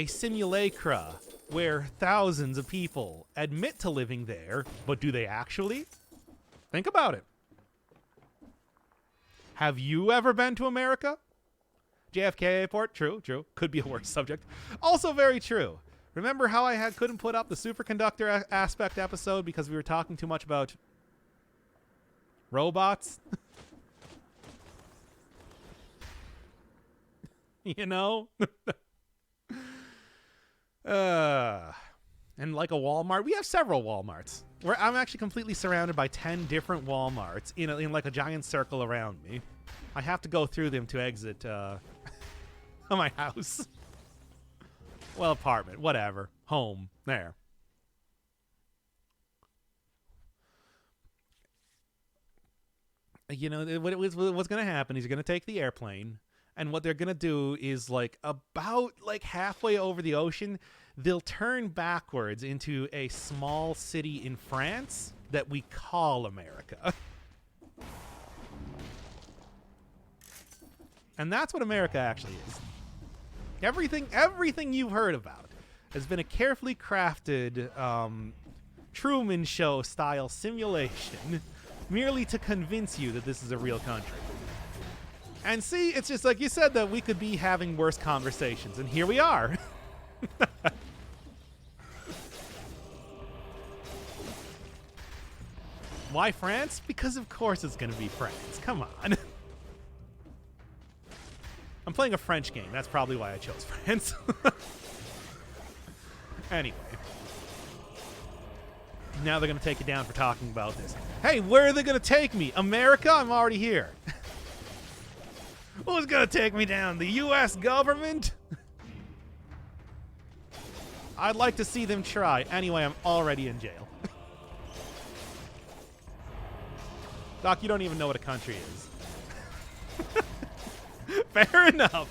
simulacra where thousands of people admit to living there, but do they actually? Think about it. Have you ever been to America? JFK Airport? True. Could be a worse subject. Also very true. Remember how I couldn't put up the superconductor aspect episode because we were talking too much about robots? You know? And like a Walmart, we have several Walmarts. I'm actually completely surrounded by 10 different Walmarts in like a giant circle around me. I have to go through them to exit my house. Well, apartment, whatever. Home. There. You know, what's going to happen is you're going to take the airplane, and what they're going to do is, like, about, like, halfway over the ocean, they'll turn backwards into a small city in France that we call America. And that's what America actually is. Everything you've heard about has been a carefully crafted Truman Show style simulation merely to convince you that this is a real country. And see, it's just like you said that we could be having worse conversations, and here we are. Why France? Because of course it's going to be France. Come on. I'm playing a French game. That's probably why I chose France. Anyway. Now they're going to take you down for talking about this. Hey, where are they going to take me? America? I'm already here. Who's going to take me down? The U.S. government? I'd like to see them try. Anyway, I'm already in jail. Doc, you don't even know what a country is. Fair enough.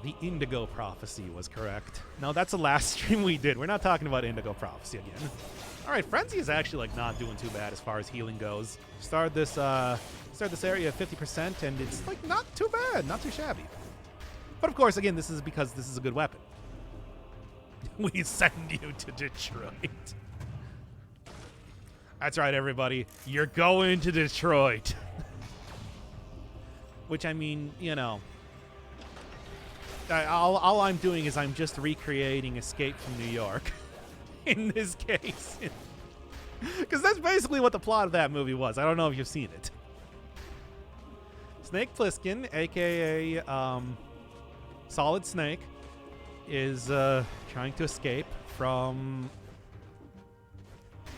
The Indigo Prophecy was correct. No, that's the last stream we did. We're not talking about Indigo Prophecy again. All right, Frenzy is actually like not doing too bad as far as healing goes. Started this area at 50%, and it's like not too bad, not too shabby. But of course, again, this is because this is a good weapon. We send you to Detroit. That's right, everybody. You're going to Detroit. Which, I mean, you know, all I'm doing is I'm just recreating Escape from New York in this case. Because that's basically what the plot of that movie was. I don't know if you've seen it. Snake Plissken, a.k.a. Solid Snake, is trying to escape from...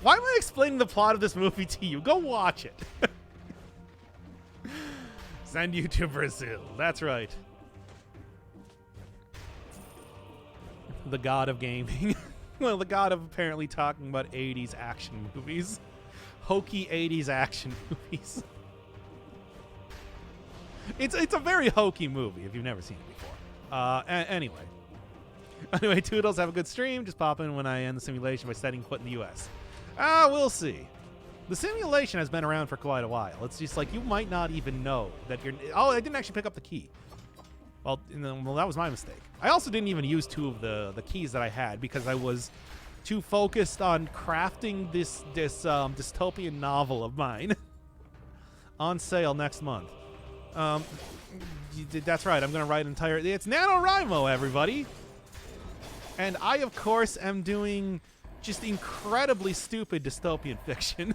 Why am I explaining the plot of this movie to you? Go watch it. Send you to Brazil. That's right. The god of gaming. Well, the god of apparently talking about 80s action movies. Hokey 80s action movies. It's a very hokey movie if you've never seen it before. Anyway, Toodles, have a good stream. Just pop in when I end the simulation by setting foot in the U.S. We'll see. The simulation has been around for quite a while. It's just like you might not even know that you're... Oh, I didn't actually pick up the key. Well, that was my mistake. I also didn't even use two of the keys that I had because I was too focused on crafting this dystopian novel of mine on sale next month. That's right. I'm going to write entire... It's NaNoWriMo, everybody. And I, of course, am doing just incredibly stupid dystopian fiction.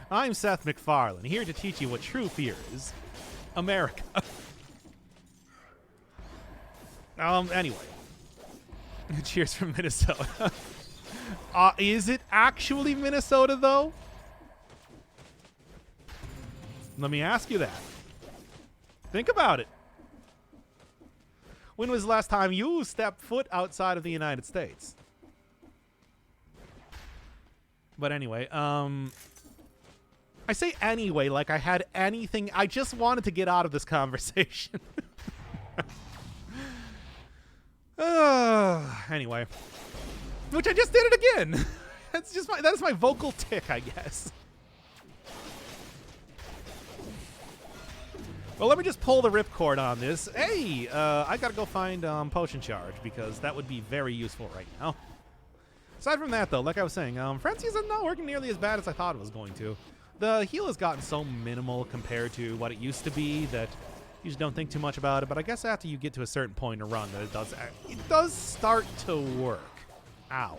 I'm Seth MacFarlane, here to teach you what true fear is. America. Anyway. Cheers from Minnesota. Is it actually Minnesota, though? Let me ask you that. Think about it. When was the last time you stepped foot outside of the United States? But anyway, I say anyway like I had anything. I just wanted to get out of this conversation. Anyway. Which I just did it again. That is my vocal tick, I guess. Well, let me just pull the ripcord on this. Hey, I gotta go find potion charge because that would be very useful right now. Aside from that, though, like I was saying, Frenzy's is not working nearly as bad as I thought it was going to. The heal has gotten so minimal compared to what it used to be that you just don't think too much about it. But I guess after you get to a certain point in a run, that it does start to work. Ow.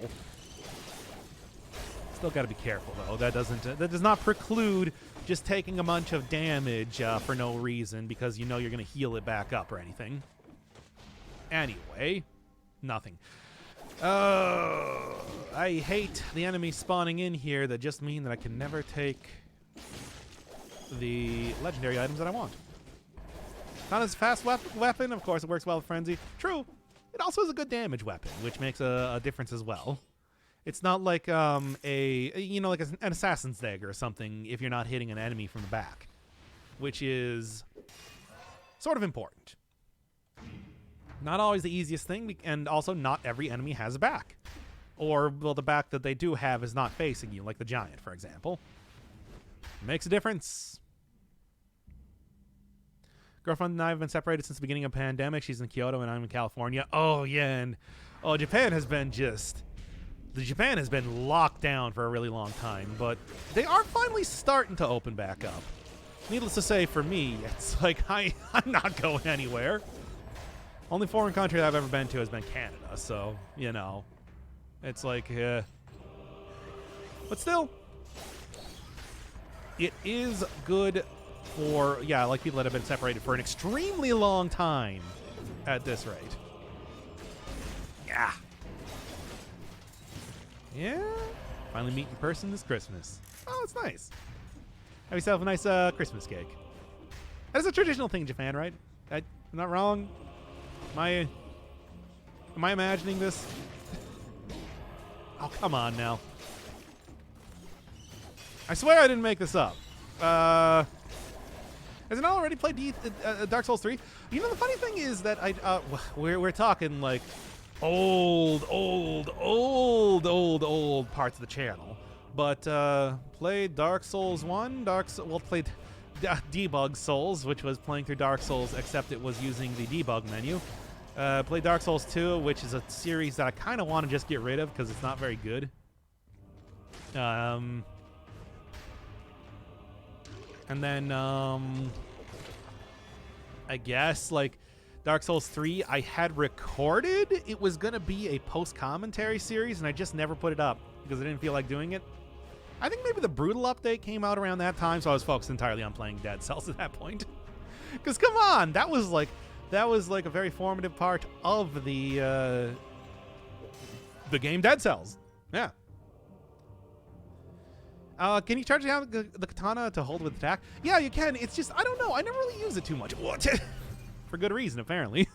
Still got to be careful, though. That does not preclude just taking a bunch of damage for no reason because you know you're going to heal it back up or anything. Anyway, nothing. I hate the enemies spawning in here that just mean that I can never take the legendary items that I want. Not as fast weapon, of course, it works well with Frenzy. True, it also is a good damage weapon, which makes a difference as well. It's not like like an assassin's dagger or something if you're not hitting an enemy from the back, which is sort of important. Not always the easiest thing, and also not every enemy has a back. Or, well, the back that they do have is not facing you, like the giant, for example. Makes a difference. Girlfriend and I have been separated since the beginning of the pandemic. She's in Kyoto and I'm in California. Oh, yeah, and Japan has been locked down for a really long time, but they are finally starting to open back up. Needless to say, for me, it's like I'm not going anywhere. Only foreign country I've ever been to has been Canada, so, you know, it's like, but still, it is good for, yeah, like people that have been separated for an extremely long time at this rate. Yeah. Yeah. Finally meet in person this Christmas. Oh, it's nice. Have yourself a nice Christmas cake. That is a traditional thing in Japan, right? I'm not wrong. Am I imagining this? Oh, come on now. I swear I didn't make this up. Has it already played Dark Souls 3? You know, the funny thing is that we're talking like old parts of the channel. But played Dark Souls 1, played Debug Souls, which was playing through Dark Souls, except it was using the debug menu. Played Dark Souls 2, which is a series that I kind of want to just get rid of because it's not very good. And then, I guess, like, Dark Souls 3, I had recorded it was going to be a post-commentary series, and I just never put it up because I didn't feel like doing it. I think maybe the Brutal update came out around that time, so I was focused entirely on playing Dead Cells at that point. Because, come on, that was like a very formative part of the game Dead Cells. Yeah. Can you charge down the katana to hold with attack? Yeah, you can. It's just, I don't know. I never really use it too much. What? For good reason, apparently.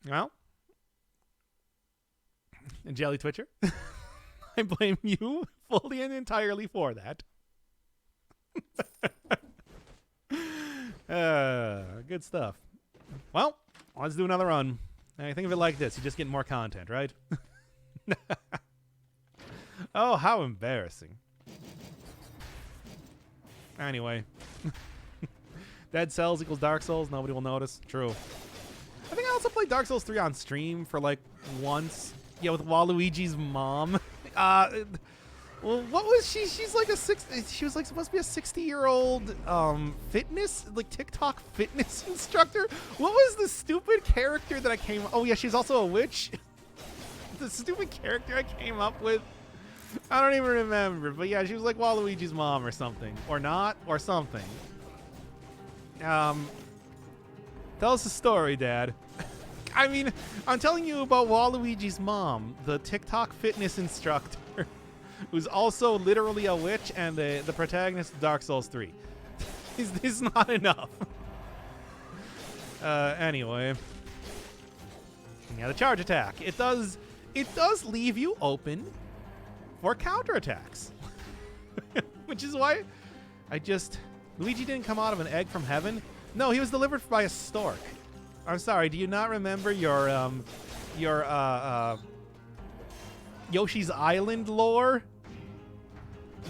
Well. And Jelly Twitcher, I blame you fully and entirely for that. Good stuff. Well, let's do another run. I think of it like this. You just get more content, right? Oh, how embarrassing. Anyway. Dead Cells equals Dark Souls. Nobody will notice. True. I think I also played Dark Souls 3 on stream for like once. Yeah, with Waluigi's mom. Well, what was she? She's like she was like supposed to be a 60-year-old fitness, like TikTok fitness instructor. What was the stupid character that I came? Oh yeah, she's also a witch. The stupid character I came up with. I don't even remember, but yeah, she was like Waluigi's mom or something, or not, or something. Tell us the story, Dad. I mean, I'm telling you about Waluigi's mom, the TikTok fitness instructor, who's also literally a witch and the protagonist of Dark Souls 3. This is not enough. Anyway. Yeah, the charge attack. It does leave you open for counterattacks. Which is why Luigi didn't come out of an egg from heaven. No, he was delivered by a stork. I'm sorry, do you not remember your Yoshi's Island lore?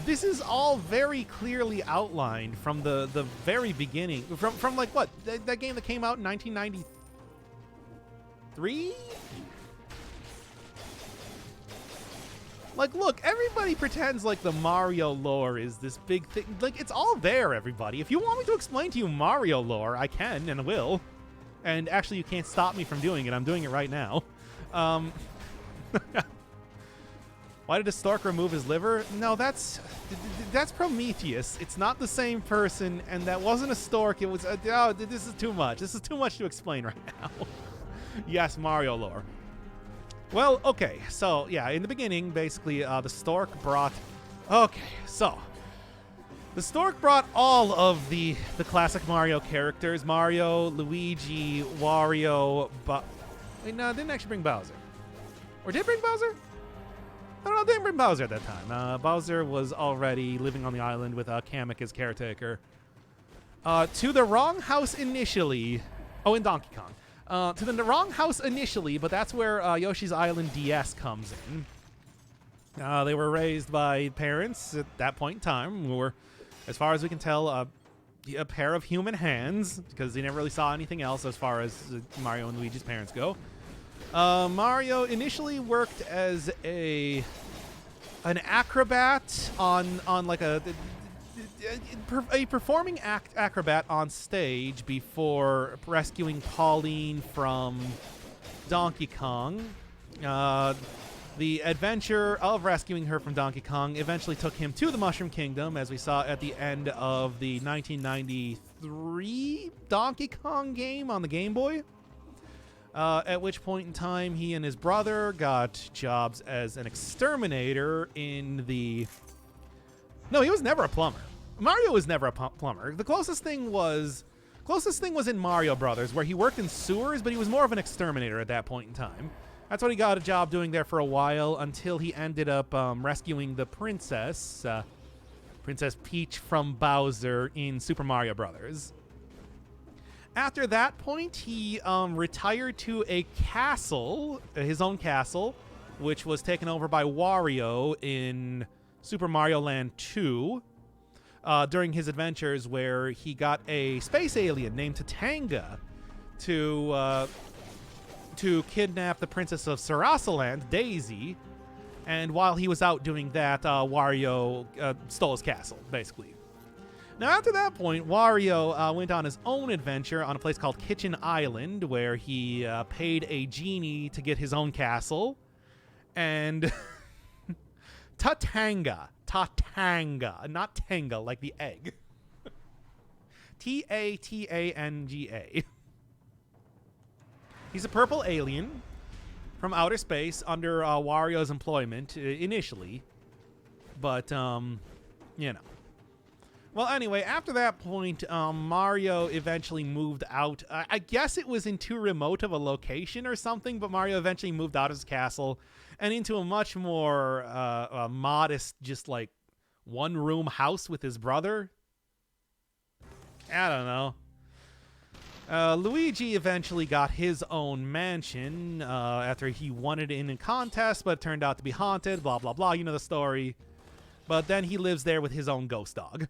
This is all very clearly outlined from the very beginning. From like what? That game that came out in 1993? Like, look, everybody pretends like the Mario lore is this big thing. Like, it's all there, everybody. If you want me to explain to you Mario lore, I can and will. And actually, you can't stop me from doing it. I'm doing it right now. Why did a stork remove his liver? No, that's Prometheus. It's not the same person, and that wasn't a stork. It was oh, this is too much. This is too much to explain right now. Yes, Mario lore. Well, okay, so yeah, in the beginning, basically, the stork brought. Okay, so the stork brought all of the classic Mario characters: Mario, Luigi, Wario. Wait, no, it didn't actually bring Bowser. Or did it bring Bowser? I don't know. It didn't bring Bowser at that time. Bowser was already living on the island with Kamek as caretaker. To the wrong house initially. Oh, in Donkey Kong. To the wrong house initially, but that's where Yoshi's Island DS comes in. They were raised by parents at that point in time who were, as far as we can tell, a pair of human hands, because they never really saw anything else as far as Mario and Luigi's parents go. Mario initially worked as an acrobat on like a performing acrobat on stage before rescuing Pauline from Donkey Kong. The adventure of rescuing her from Donkey Kong eventually took him to the Mushroom Kingdom, as we saw at the end of the 1993 Donkey Kong game on the Game Boy. At which point in time, he and his brother got jobs as an exterminator in the... No, he was never a plumber. Mario was never a plumber. The closest thing was in Mario Brothers, where he worked in sewers, but he was more of an exterminator at that point in time. That's what he got a job doing there for a while, until he ended up rescuing the princess, Princess Peach from Bowser in Super Mario Brothers. After that point, he retired to a castle, his own castle, which was taken over by Wario in Super Mario Land 2. During his adventures, where he got a space alien named Tatanga to kidnap the princess of Sarasaland, Daisy, and while he was out doing that, Wario stole his castle, basically. Now, after that point, Wario went on his own adventure on a place called Kitchen Island, where he paid a genie to get his own castle, and Tatanga, not Tanga, like the egg. Tatanga. He's a purple alien from outer space under Wario's employment initially, but you know. Well, anyway, after that point, Mario eventually moved out. I guess it was in too remote of a location or something, but Mario eventually moved out of his castle and into a much more modest, just like one-room house with his brother. I don't know. Luigi eventually got his own mansion after he won it in a contest, but it turned out to be haunted, blah, blah, blah. You know the story. But then he lives there with his own ghost dog.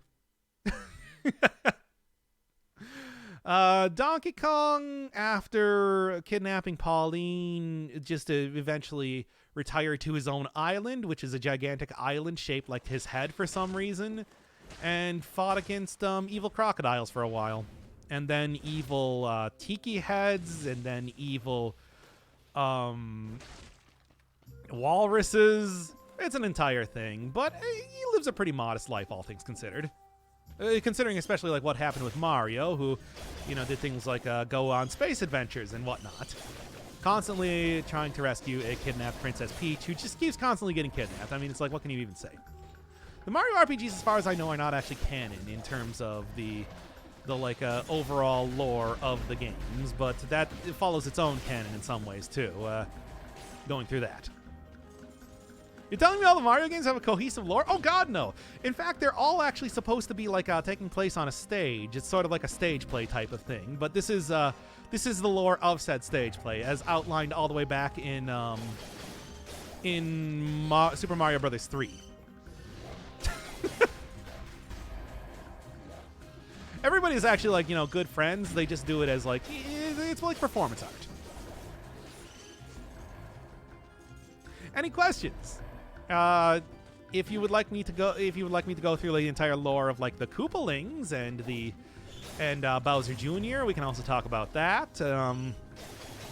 Donkey Kong, after kidnapping Pauline, just eventually retire to his own island, which is a gigantic island shaped like his head for some reason, and fought against evil crocodiles for a while. And then evil tiki heads, and then evil walruses. It's an entire thing, but he lives a pretty modest life, all things considered. Considering especially like what happened with Mario, who, you know, did things like go on space adventures and whatnot. Constantly trying to rescue a kidnapped Princess Peach, who just keeps constantly getting kidnapped. I mean, it's like, what can you even say? The Mario RPGs, as far as I know, are not actually canon in terms of the like overall lore of the games, but that it follows its own canon in some ways too. Going through that. You're telling me all the Mario games have a cohesive lore? Oh god, no. In fact, they're all actually supposed to be like taking place on a stage. It's sort of like a stage play type of thing. But this is the lore of said stage play, as outlined all the way back in Super Mario Brothers 3. Everybody's actually like, you know, good friends. They just do it as like, it's like performance art. Any questions? If you would like me to go through like, the entire lore of like the Koopalings and Bowser Jr., we can also talk about that.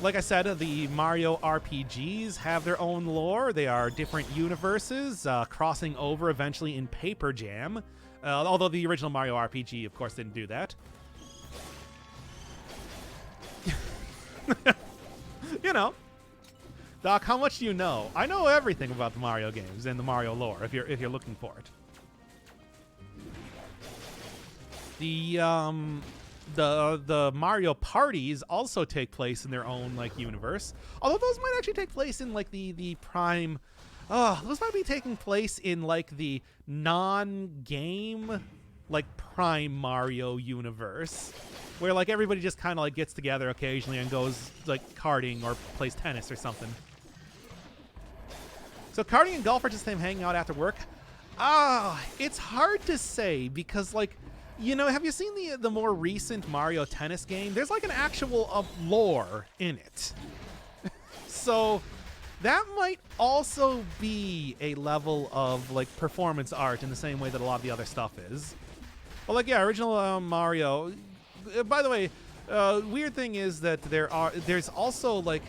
Like I said, the Mario RPGs have their own lore. They are different universes crossing over eventually in Paper Jam. Although the original Mario RPG, of course, didn't do that. You know. Doc, how much do you know? I know everything about the Mario games and the Mario lore, if you're looking for it. The Mario parties also take place in their own like universe. Although those might actually take place in like the prime. Those might be taking place in like the non-game like prime Mario universe, where like everybody just kind of like gets together occasionally and goes like karting or plays tennis or something. So karting and golf are just them hanging out after work. It's hard to say because like, you know, have you seen the more recent Mario Tennis game? There's like an actual lore in it. So that might also be a level of like performance art in the same way that a lot of the other stuff is. Well, like, yeah, original Mario. By the way, weird thing is that there's also like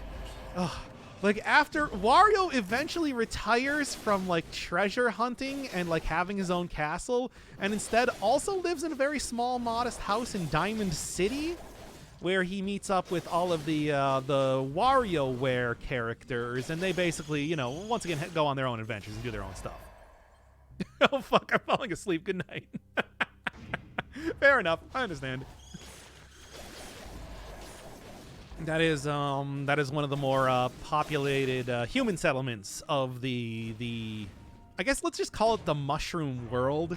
after Wario eventually retires from like treasure hunting and like having his own castle, and instead also lives in a very small, modest house in Diamond City, where he meets up with all of the WarioWare characters, and they basically, you know, once again go on their own adventures and do their own stuff. Oh fuck, I'm falling asleep. Good night. Fair enough. I understand. That is one of the more populated human settlements of the I guess let's just call it the Mushroom World.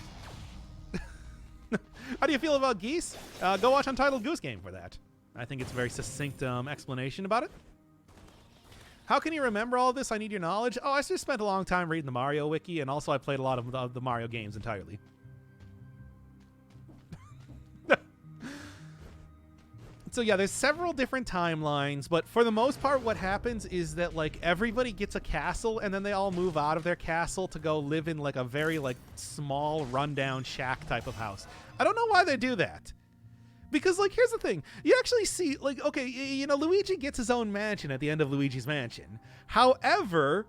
How do you feel about geese? Go watch Untitled Goose Game for that. I think it's a very succinct explanation about it. How can you remember all of this? I need your knowledge. Oh, I just spent a long time reading the Mario Wiki, and also I played a lot of the Mario games entirely. So yeah, there's several different timelines, but for the most part what happens is that like everybody gets a castle and then they all move out of their castle to go live in like a very like small rundown shack type of house. I don't know why they do that. Because like here's the thing, you actually see like, okay, you know, Luigi gets his own mansion at the end of Luigi's Mansion. However,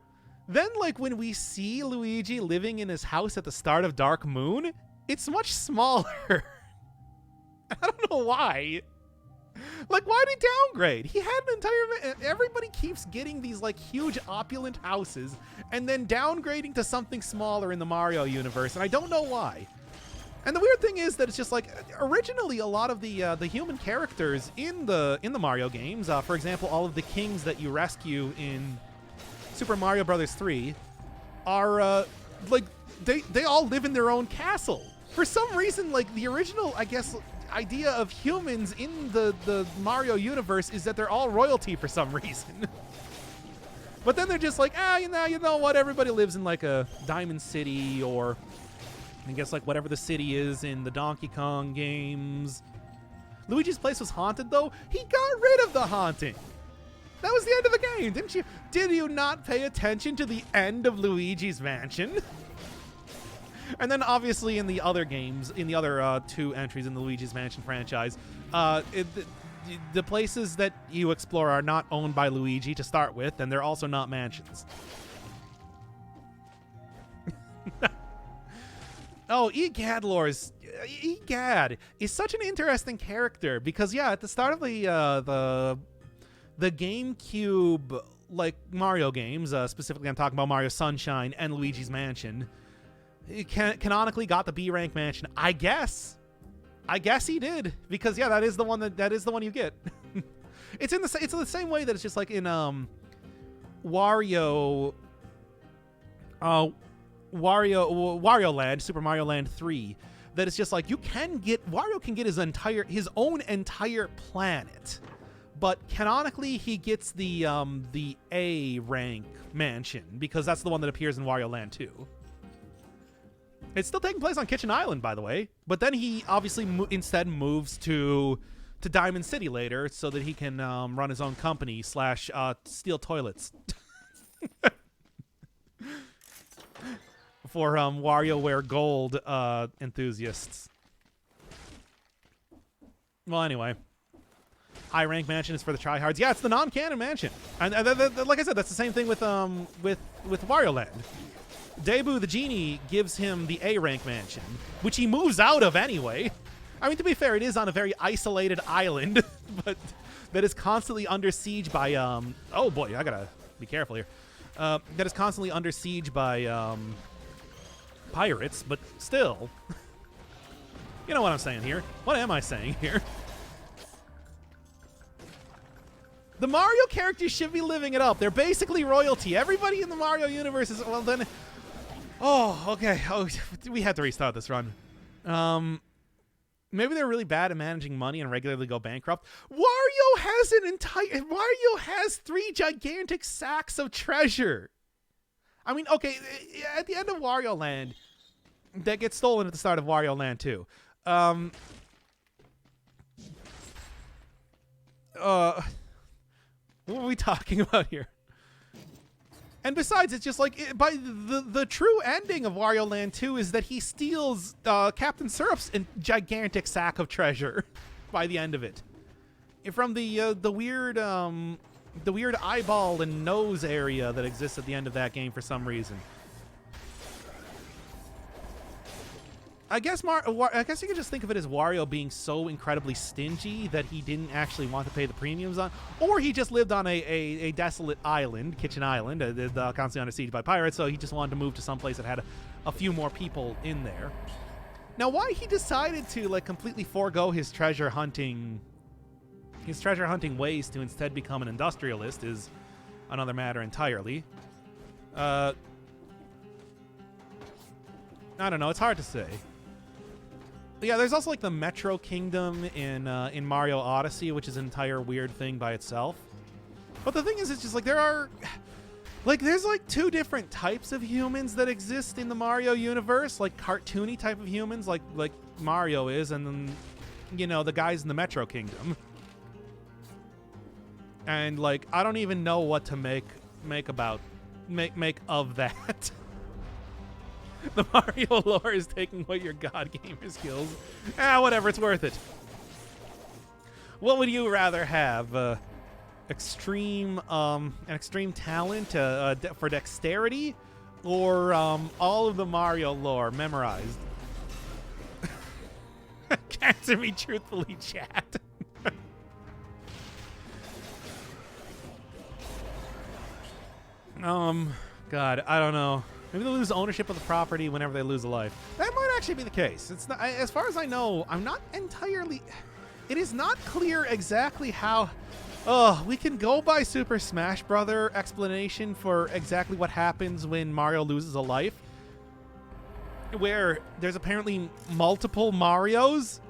then like when we see Luigi living in his house at the start of Dark Moon, it's much smaller. I don't know why. Like, why did he downgrade? He had an entire... Everybody keeps getting these, like, huge opulent houses and then downgrading to something smaller in the Mario universe, and I don't know why. And the weird thing is that it's just, like, originally a lot of the human characters in the Mario games, for example, all of the kings that you rescue in Super Mario Brothers 3 are, like, they all live in their own castle. For some reason, like, the original, I guess... idea of humans in the Mario universe is that they're all royalty for some reason. But then they're just like, you know what, everybody lives in like a Diamond City, or I guess like whatever the city is in the Donkey Kong games. Luigi's place was haunted though. He got rid of the haunting. That was the end of the game, didn't you? Did you not pay attention to the end of Luigi's Mansion? And then obviously in the other games, in the other 2 entries in the Luigi's Mansion franchise, the places that you explore are not owned by Luigi to start with, and they're also not mansions. Oh, Egadlor is... Egad is such an interesting character because, yeah, at the start of the GameCube, like, Mario games, specifically I'm talking about Mario Sunshine and Luigi's Mansion, he canonically got the B rank mansion. I guess he did because, yeah, that is the one that is the one you get. It's the same way that it's just like in Wario Land, Super Mario Land 3, that it's just like Wario can get his own entire planet, but canonically he gets the A rank mansion because that's the one that appears in Wario Land 2. It's still taking place on Kitchen Island, by the way, but then he obviously instead moves to Diamond City later so that he can run his own company / steal toilets. For WarioWare Gold enthusiasts. Well, anyway. High rank mansion is for the tryhards. Yeah, it's the non-canon mansion. And like I said, that's the same thing with Wario Land. Debu the Genie gives him the A rank mansion, which he moves out of anyway. I mean, to be fair, it is on a very isolated island, but that is constantly under siege by oh boy, I gotta be careful here. That is constantly under siege by pirates, but still. You know what I'm saying here. What am I saying here? The Mario characters should be living it up. They're basically royalty. Everybody in the Mario universe is, well then... Oh, okay. Oh, we had to restart this run. Maybe they're really bad at managing money and regularly go bankrupt. Wario has 3 gigantic sacks of treasure. I mean, okay, at the end of Wario Land, that gets stolen at the start of Wario Land 2. What are we talking about here? And besides, it's just like, by the true ending of Wario Land 2 is that he steals Captain Syrup's gigantic sack of treasure by the end of it. From the weird eyeball and nose area that exists at the end of that game for some reason. I guess you could just think of it as Wario being so incredibly stingy that he didn't actually want to pay the premiums on, or he just lived on a desolate island, Kitchen Island, constantly under siege by pirates, so he just wanted to move to some place that had a few more people in there. Now, why he decided to like completely forego his treasure hunting ways to instead become an industrialist is another matter entirely. I don't know. It's hard to say. But yeah, there's also like the Metro Kingdom in Mario Odyssey, which is an entire weird thing by itself. But the thing is, it's just like there's like 2 different types of humans that exist in the Mario universe, like cartoony type of humans, like Mario is, and then the guys in the Metro Kingdom. And like I don't even know what to make of that. The Mario lore is taking away your God Gamer skills. Whatever, it's worth it. What would you rather have? Extreme talent for dexterity, or all of the Mario lore memorized? Answer me truthfully, chat. God, I don't know. Maybe they'll lose ownership of the property whenever they lose a life. That might actually be the case. It's not, as far as I know, I'm not entirely... It is not clear exactly how... we can go by Super Smash Brother explanation for exactly what happens when Mario loses a life, where there's apparently multiple Marios.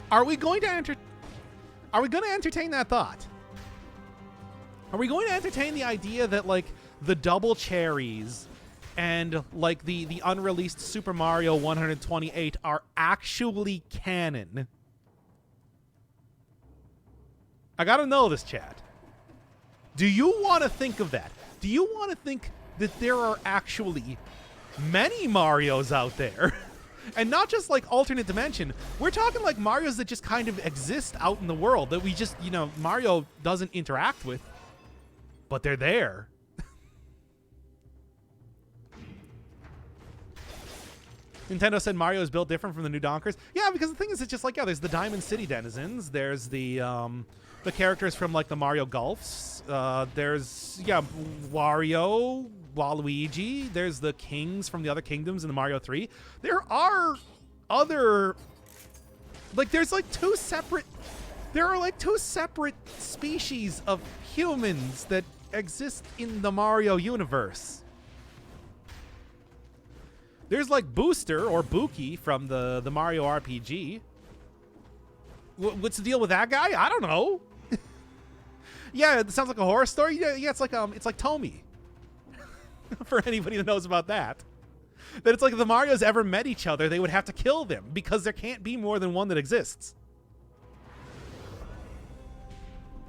Are we going to entertain that thought? Are we going to entertain the idea that, like, the double cherries and, like, the unreleased Super Mario 128 are actually canon? I gotta know this, chat. Do you want to think of that? Do you want to think that there are actually many Marios out there? And not just like alternate dimension. We're talking like Marios that just kind of exist out in the world that we just, you know, Mario doesn't interact with, but they're there. Nintendo said Mario is built different from the new Donkers. Yeah, because the thing is, it's just like, yeah, there's the Diamond City denizens. There's the characters from like the Mario Golfs. There's, yeah, Wario, Waluigi. There's the kings from the other kingdoms in the Mario 3. There are other, like, there are like two separate species of humans that exist in the Mario universe. There's like Booster or Buki from the Mario RPG. What's the deal with that guy? I don't know. Yeah, it sounds like a horror story. Yeah, it's like Tomy. For anybody that knows about that. That it's like if the Marios ever met each other, they would have to kill them because there can't be more than one that exists.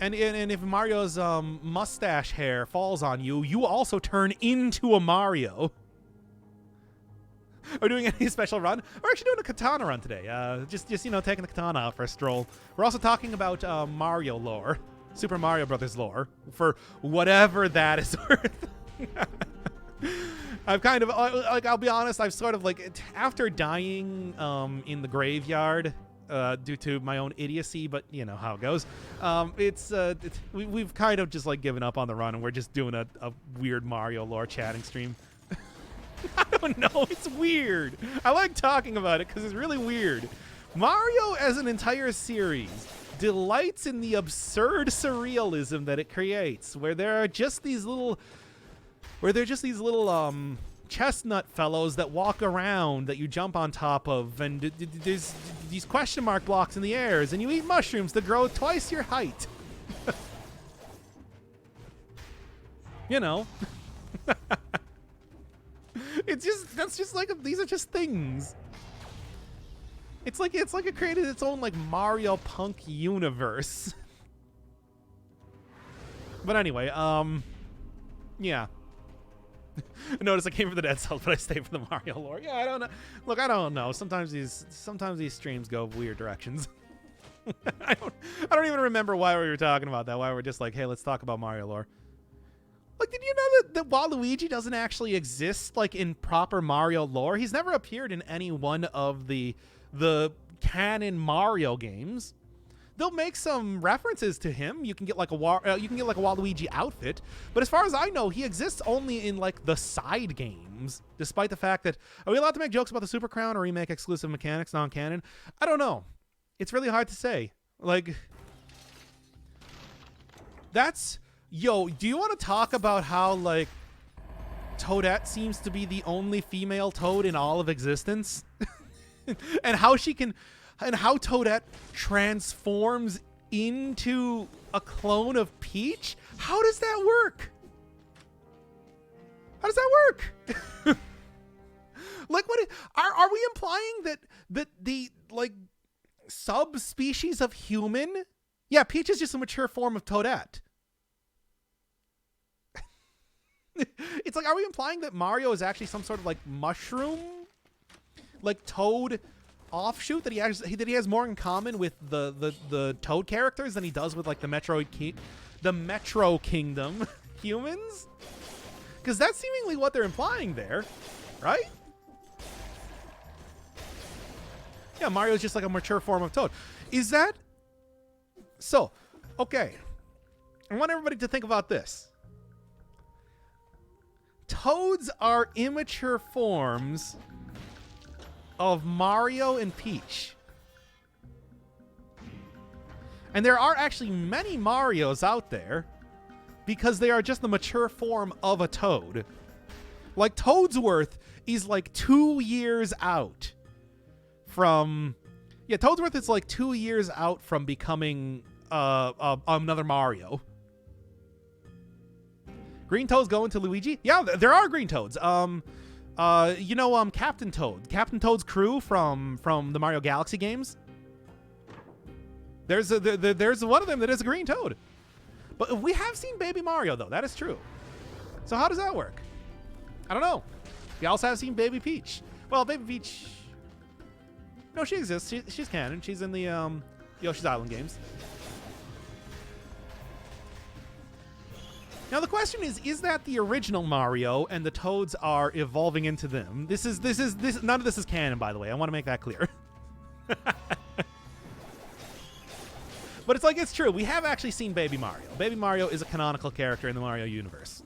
And if Mario's mustache hair falls on you, you also turn into a Mario. Are we doing any special run? We're actually doing a katana run today. Just you know, taking the katana out for a stroll. We're also talking about Mario lore, Super Mario Brothers lore, for whatever that is worth. I've kind of like, I'll be honest, I've sort of like, after dying in the graveyard due to my own idiocy, but you know how it goes. We've kind of just like given up on the run, and we're just doing a weird Mario lore chatting stream. I don't know. It's weird. I like talking about it because it's really weird. Mario as an entire series delights in the absurd surrealism that it creates, where there are just these little, chestnut fellows that walk around that you jump on top of, and there's these question mark blocks in the airs, and you eat mushrooms that grow twice your height. You know. That's just like, these are just things. It's like it created its own like Mario Punk universe. But anyway, yeah. Notice I came for the Dead Cells, but I stayed for the Mario lore. Yeah, I don't know. Look, I don't know. Sometimes these streams go weird directions. I don't even remember why we were talking about that. Why we're just like, hey, let's talk about Mario lore. Like, did you know that Waluigi doesn't actually exist, like, in proper Mario lore? He's never appeared in any one of the canon Mario games. They'll make some references to him. You can get like a Waluigi outfit, but as far as I know, he exists only in like the side games. Despite the fact that, are we allowed to make jokes about the Super Crown or remake exclusive mechanics non-canon? I don't know. It's really hard to say. Like, that's... Yo, do you want to talk about how, like, Toadette seems to be the only female Toad in all of existence? And how Toadette transforms into a clone of Peach? How does that work? How does that work? Like, what are we implying that the, like, subspecies of human? Yeah, Peach is just a mature form of Toadette. It's like, are we implying that Mario is actually some sort of like mushroom, like Toad offshoot, that he has more in common with the Toad characters than he does with like the Metro Kingdom humans? Because that's seemingly what they're implying there, right? Yeah, Mario's just like a mature form of Toad. Is that so? Okay, I want everybody to think about this. Toads are immature forms of Mario and Peach. And there are actually many Marios out there because they are just the mature form of a Toad. Like, Toadsworth is like 2 years out from... Yeah, Toadsworth is like 2 years out from becoming another Mario. Green Toads going to Luigi? Yeah, there are Green Toads. Captain Toad. Captain Toad's crew from the Mario Galaxy games. There's one of them that is a Green Toad. But we have seen Baby Mario, though. That is true. So how does that work? I don't know. We also have seen Baby Peach. Well, Baby Peach... No, she exists. She's canon. She's in the Yoshi's Island games. Now the question is that the original Mario and the Toads are evolving into them? This none of this is canon, by the way. I want to make that clear. But it's like, it's true. We have actually seen Baby Mario. Baby Mario is a canonical character in the Mario universe.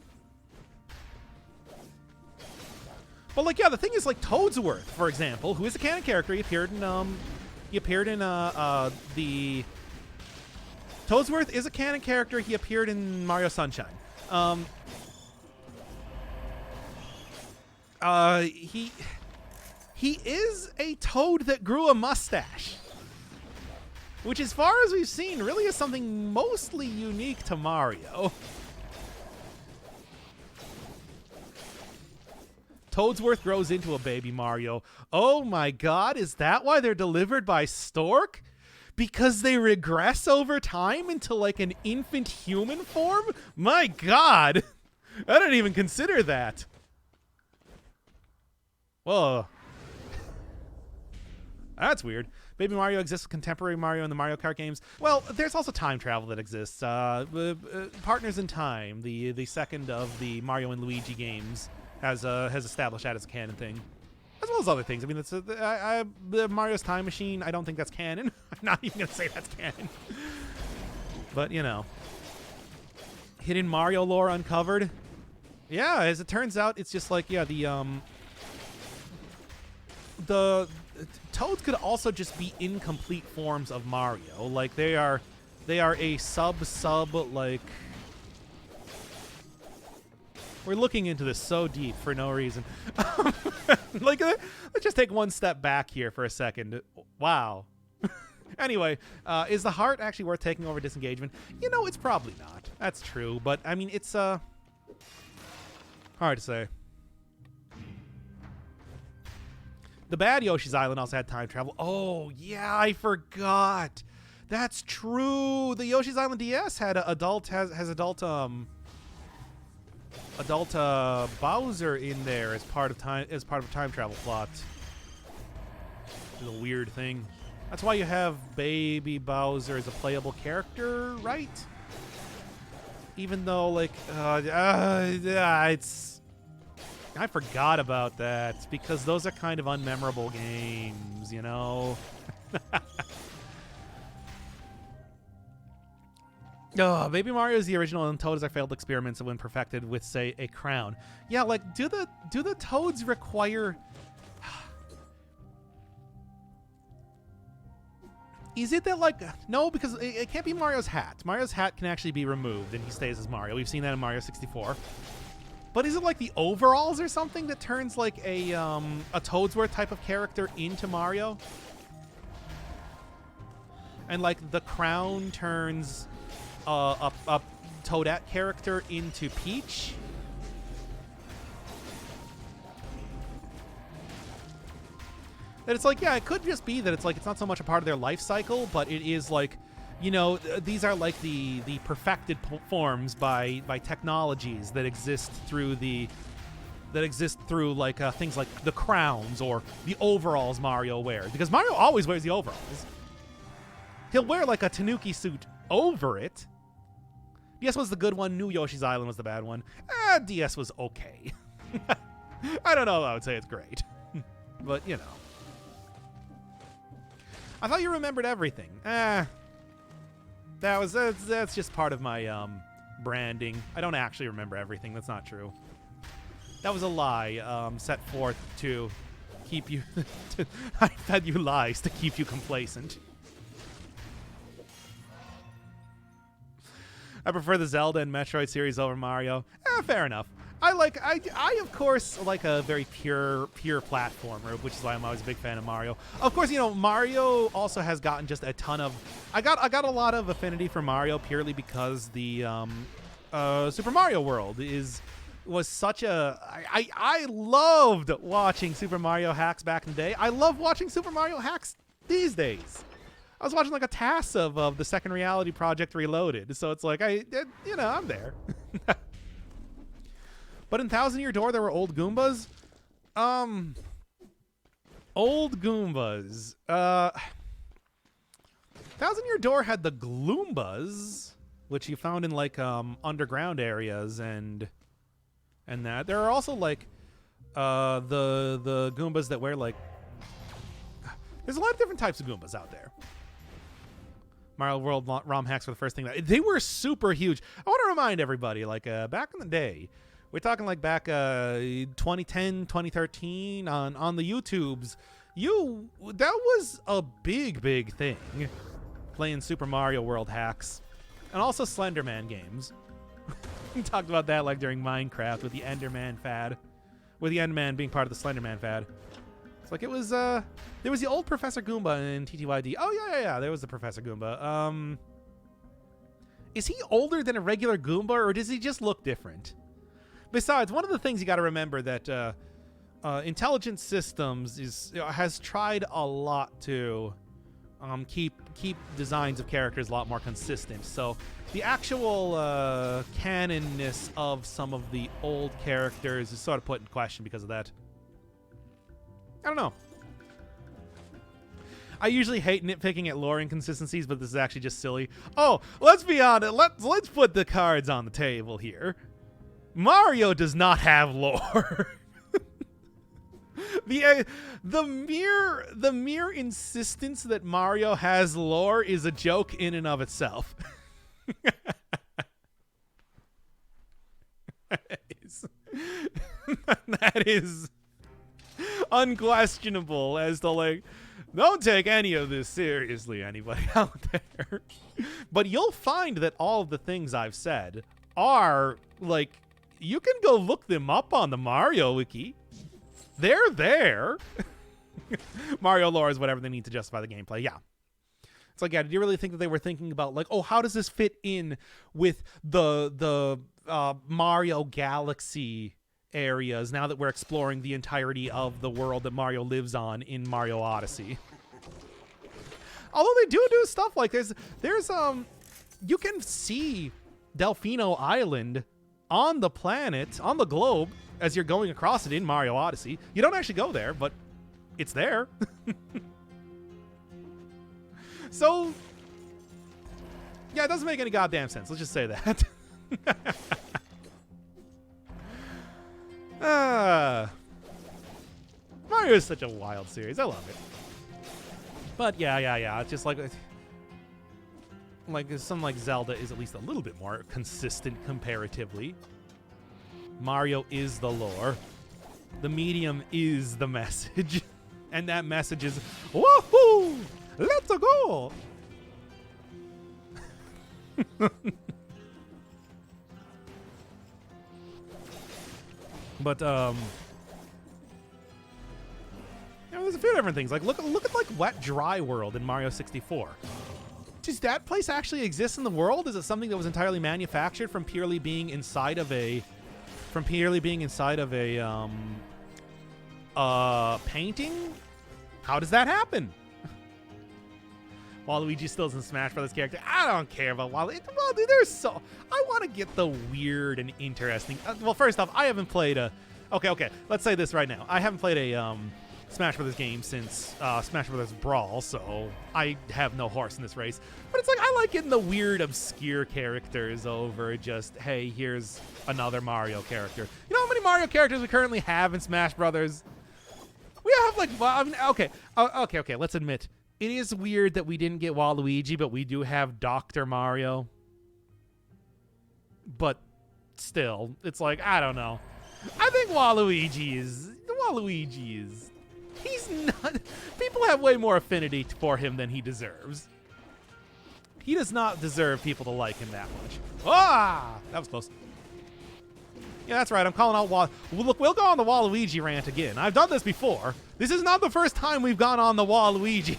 But like, yeah, the thing is, like, Toadsworth, for example, who is a canon character, he appeared in the Toadsworth is a canon character. He appeared in Mario Sunshine. He is a toad that grew a mustache, which, as far as we've seen, really is something mostly unique to Mario. Toadsworth grows into a baby Mario. Oh my god, is that why they're delivered by Stork? Because they regress over time into like an infant human form? My god! I didn't even consider that. Whoa. That's weird. Baby Mario exists with contemporary Mario in the Mario Kart games. Well, there's also time travel that exists. Partners in Time, the second of the Mario and Luigi games, has established that as a canon thing, as well as other things. I mean, the Mario's Time Machine, I don't think that's canon. I'm not even going to say that's canon. But, you know. Hidden Mario lore uncovered. Yeah, as it turns out, it's just like, yeah, the Toads could also just be incomplete forms of Mario. Like, they are a sub, like... We're looking into this so deep for no reason. Like, let's just take one step back here for a second. Wow. Anyway, is the heart actually worth taking over disengagement? You know, it's probably not. That's true, but I mean, it's hard to say. The bad Yoshi's Island also had time travel. Oh, yeah, I forgot. That's true. The Yoshi's Island DS had adult Bowser in there as part of a time travel plot. It's a weird thing. That's why you have Baby Bowser as a playable character, right? Even though, like, it's... I forgot about that, because those are kind of unmemorable games, you know? Oh, Baby Mario is the original, and Toads are failed experiments when perfected with, say, a crown. Yeah, like, do the Toads require... Is it that, like... No, because it can't be Mario's hat. Mario's hat can actually be removed, and he stays as Mario. We've seen that in Mario 64. But is it like the overalls or something that turns like a Toadsworth type of character into Mario? And like the crown turns a Toadette character into Peach? That it's like, yeah, it could just be that it's like it's not so much a part of their life cycle, but it is like, you know, these are like the perfected forms by technologies that exist through like things like the crowns or the overalls Mario wears, because Mario always wears the overalls. He'll wear like a Tanuki suit over it. DS was the good one. New Yoshi's Island was the bad one. DS was okay. I don't know if I would say it's great, but you know. I thought you remembered everything. That's just part of my branding. I don't actually remember everything. That's not true. That was a lie set forth to keep you... I fed you lies to keep you complacent. I prefer the Zelda and Metroid series over Mario. Fair enough. I of course like a very pure platformer, which is why I'm always a big fan of Mario. Of course, you know, Mario also has gotten just a ton of... I got a lot of affinity for Mario purely because the Super Mario World was such a... I loved watching Super Mario hacks back in the day. I love watching Super Mario hacks these days. I was watching like a TAS of the Second Reality Project Reloaded, so it's like I'm there. But in Thousand Year Door, there were old Goombas. Old Goombas. Thousand Year Door had the Gloombas, which you found in like underground areas and that. There are also like the Goombas that wear like. There's a lot of different types of Goombas out there. Mario World ROM hacks were the first thing that they were super huge. I want to remind everybody, like back in the day, we're talking like back 2010, 2013 on the YouTubes. That was a big thing. Playing Super Mario World hacks, and also Slenderman games. We talked about that like during Minecraft with the Enderman fad, with the Enderman being part of the Slenderman fad. It's like it was there was the old Professor Goomba in TTYD. Oh yeah, there was the Professor Goomba. Is he older than a regular Goomba, or does he just look different? Besides, one of the things you got to remember that Intelligent Systems has tried a lot to keep designs of characters a lot more consistent. So the actual canonness of some of the old characters is sort of put in question because of that. I don't know. I usually hate nitpicking at lore inconsistencies, but this is actually just silly. Oh, let's be honest. Let's put the cards on the table here. Mario does not have lore. The mere insistence that Mario has lore is a joke in and of itself. That is unquestionable as to like, don't take any of this seriously, anybody out there. But you'll find that all of the things I've said are like, you can go look them up on the Mario wiki. They're there. Mario lore is whatever they need to justify the gameplay. Yeah. It's like, yeah, did you really think that they were thinking about like, oh, how does this fit in with the Mario Galaxy areas now that we're exploring the entirety of the world that Mario lives on in Mario Odyssey? Although they do stuff like there's you can see Delfino Island on the planet, on the globe, as you're going across it in Mario Odyssey. You don't actually go there, but it's there. So, yeah, it doesn't make any goddamn sense. Let's just say that. Mario is such a wild series. I love it. But yeah. It's just like something like Zelda is at least a little bit more consistent comparatively. Mario is the lore. The medium is the message. And that message is, woohoo! Let's go! But there's a few different things. Like look at like Wet Dry World in Mario 64. Does that place actually exist in the world? Is it something that was entirely manufactured from purely being inside of a painting? How does that happen? Waluigi still is in Smash Brothers character. I don't care about Waluigi. Well, dude, I want to get the weird and interesting. Well, first off, I haven't played a. Okay. Let's say this right now. I haven't played a Smash Brothers game since Smash Brothers Brawl, so I have no horse in this race. But it's like I like getting the weird, obscure characters over just, hey, here's another Mario character. You know how many Mario characters we currently have in Smash Brothers? We have like, well, I mean, okay. Let's admit it is weird that we didn't get Waluigi, but we do have Dr. Mario. But still, it's like, I don't know. I think Waluigi is. He's not. People have way more affinity for him than he deserves. He does not deserve people to like him that much. Ah, that was close. Yeah, that's right. I'm calling out Look, we'll go on the Waluigi rant again. I've done this before. This is not the first time we've gone on the Waluigi.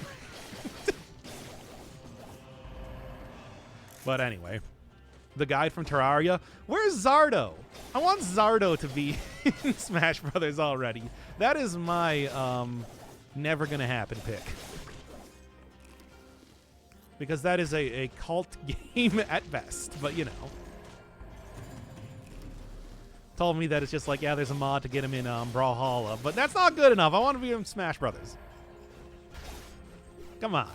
But anyway, the guide from Terraria. Where's Zardo? I want Zardo to be in Smash Brothers already. That is my never gonna happen pick. because that is a cult game at best. But you know, told me that it's just like, yeah, there's a mod to get him in Brawlhalla, but that's not good enough. I want to be in Smash Brothers. Come on,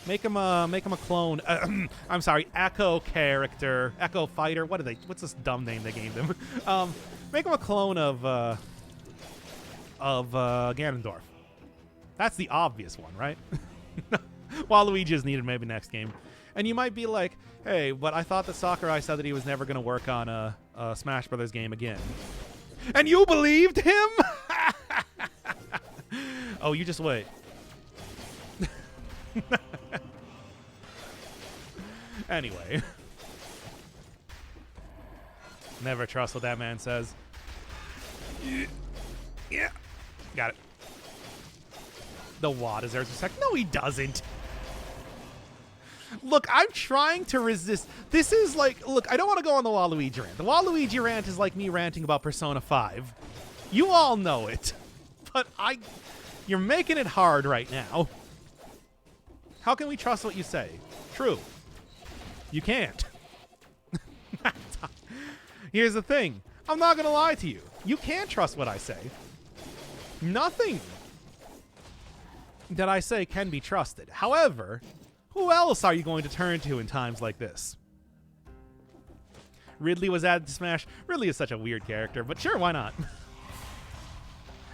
make him a clone. I'm sorry, Echo character, Echo Fighter. What's this dumb name they gave him? Make him a clone of Ganondorf. That's the obvious one, right? Waluigi is needed maybe next game. And you might be like, hey, but I thought that Sakurai said that he was never going to work on a Smash Brothers game again. And you believed him? Oh, you just wait. Anyway. Never trust what that man says. Yeah. Got it. The Wa deserves respect. No, he doesn't. Look, I'm trying to resist. This is like, look, I don't want to go on the Waluigi rant. The Waluigi rant is like me ranting about Persona 5. You all know it. But you're making it hard right now. How can we trust what you say? True. You can't. Here's the thing. I'm not going to lie to you. You can't trust what I say. Nothing that I say can be trusted. However, who else are you going to turn to in times like this? Ridley was added to Smash. Ridley is such a weird character, but sure, why not?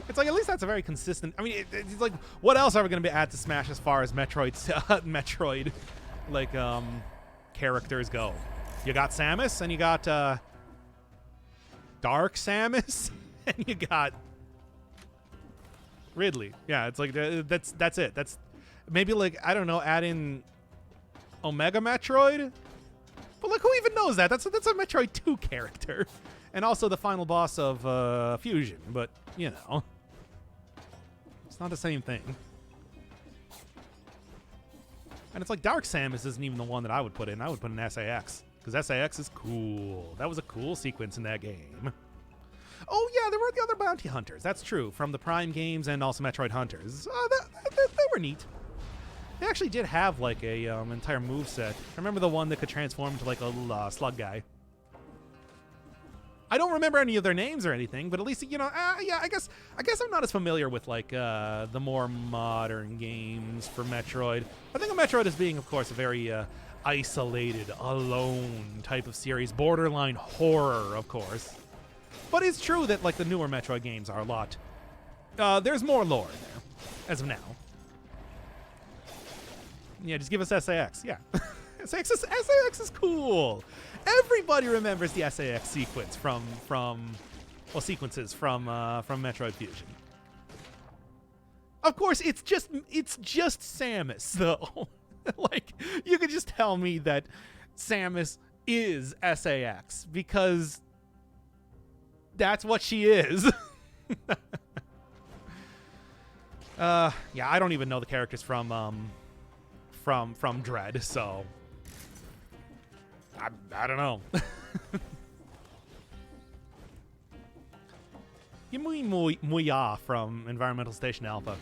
It's like, at least that's a very consistent... I mean, it's like, what else are we going to be added to Smash as far as Metroid, like, characters go? You got Samus, and you got, Dark Samus, and you got Ridley. Yeah, it's like, that's it. That's maybe, like, I don't know, add in Omega Metroid? But, like, who even knows that? That's a Metroid 2 character. And also the final boss of Fusion, but, you know. It's not the same thing. And it's like Dark Samus isn't even the one that I would put in. I would put in SAS. Because SAS is cool. That was a cool sequence in that game. Oh, yeah, there were the other bounty hunters. That's true. From the Prime games and also Metroid Hunters. They were neat. They actually did have, like, a entire moveset. I remember the one that could transform into, like, a little slug guy. I don't remember any of their names or anything, but at least, you know, yeah, I guess I'm not as familiar with, like, the more modern games for Metroid. I think of Metroid as being, of course, a very isolated, alone type of series. Borderline horror, of course. But it's true that, like, the newer Metroid games are a lot. There's more lore in there, as of now. Yeah, just give us SAS. Yeah. SAS is cool. Everybody remembers the SAS sequence sequences from Metroid Fusion. Of course, it's just Samus, though. Like, you could just tell me that Samus is SAS because that's what she is. Yeah, I don't even know the characters from Dread, so I don't know. Give me Muya from Environmental Station Alpha.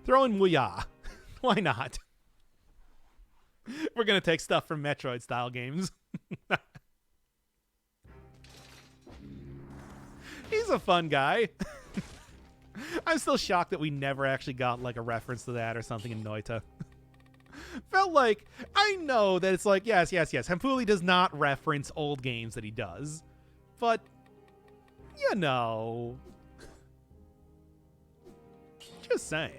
Throw in Muya. Why not? We're gonna take stuff from Metroid-style games. He's a fun guy. I'm still shocked that we never actually got, like, a reference to that or something in Noita. Felt like, I know that it's like, yes. Hempuli does not reference old games that he does. But, you know. Just saying.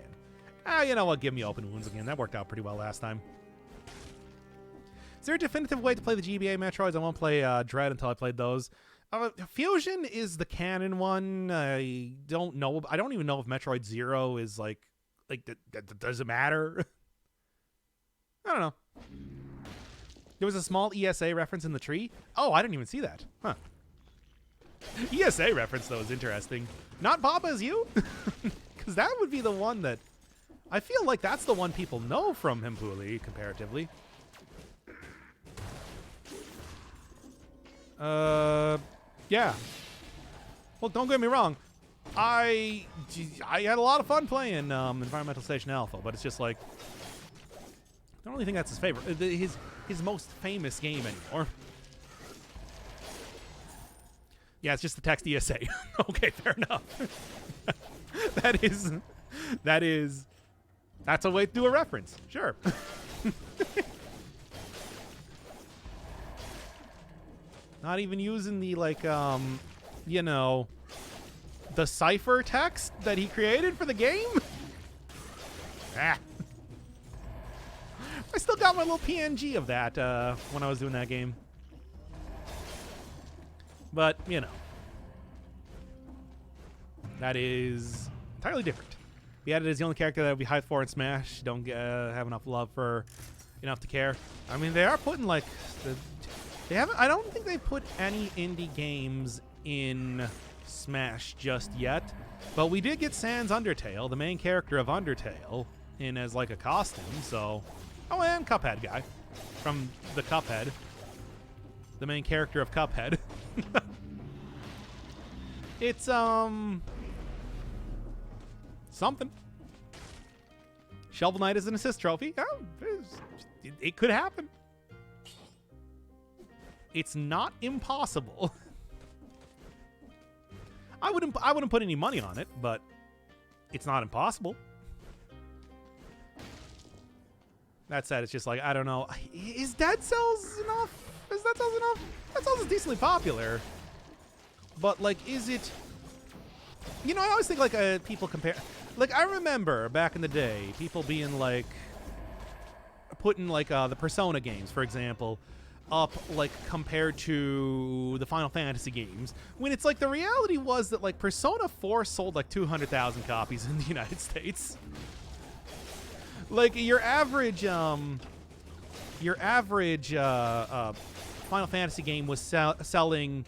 You know what? Give me Open Wounds again. That worked out pretty well last time. Is there a definitive way to play the GBA Metroids? I won't play Dread until I played those. Fusion is the canon one. I don't know. I don't even know if Metroid Zero is like does it matter? I don't know. There was a small ESA reference in the tree. Oh, I didn't even see that. Huh. ESA reference, though, is interesting. Not Papa Is You? Because that would be the one that... I feel like that's the one people know from Hempuli, comparatively. Yeah. Well, don't get me wrong. I had a lot of fun playing Environmental Station Alpha, but it's just like... don't really think that's his favorite. His most famous game anymore. Yeah, it's just the text ESA. Okay, fair enough. That's a way to do a reference. Sure. Not even using the, like, you know, the cipher text that he created for the game? Ah. I still got my little PNG of that when I was doing that game. But, you know. That is entirely different. Beadded is the only character that would be hyped for in Smash. Don't have enough love for enough to care. I mean, they are putting, like, they haven't. I don't think they put any indie games in Smash just yet. But we did get Sans Undertale, the main character of Undertale, in as like a costume. So, oh, and Cuphead guy from the Cuphead, the main character of Cuphead. It's something. Shovel Knight is an assist trophy. Oh, it could happen. It's not impossible. I wouldn't put any money on it, but it's not impossible. That said, it's just like, I don't know. Is Dead Cells enough? Is Dead Cells enough? Dead Cells is decently popular. But, like, is it... You know, I always think, like, people compare... Like, I remember back in the day, people being, like... Putting, like, the Persona games, for example, up, like, compared to the Final Fantasy games. When it's, like, the reality was that, like, Persona 4 sold, like, 200,000 copies in the United States. Like, your average Final Fantasy game was selling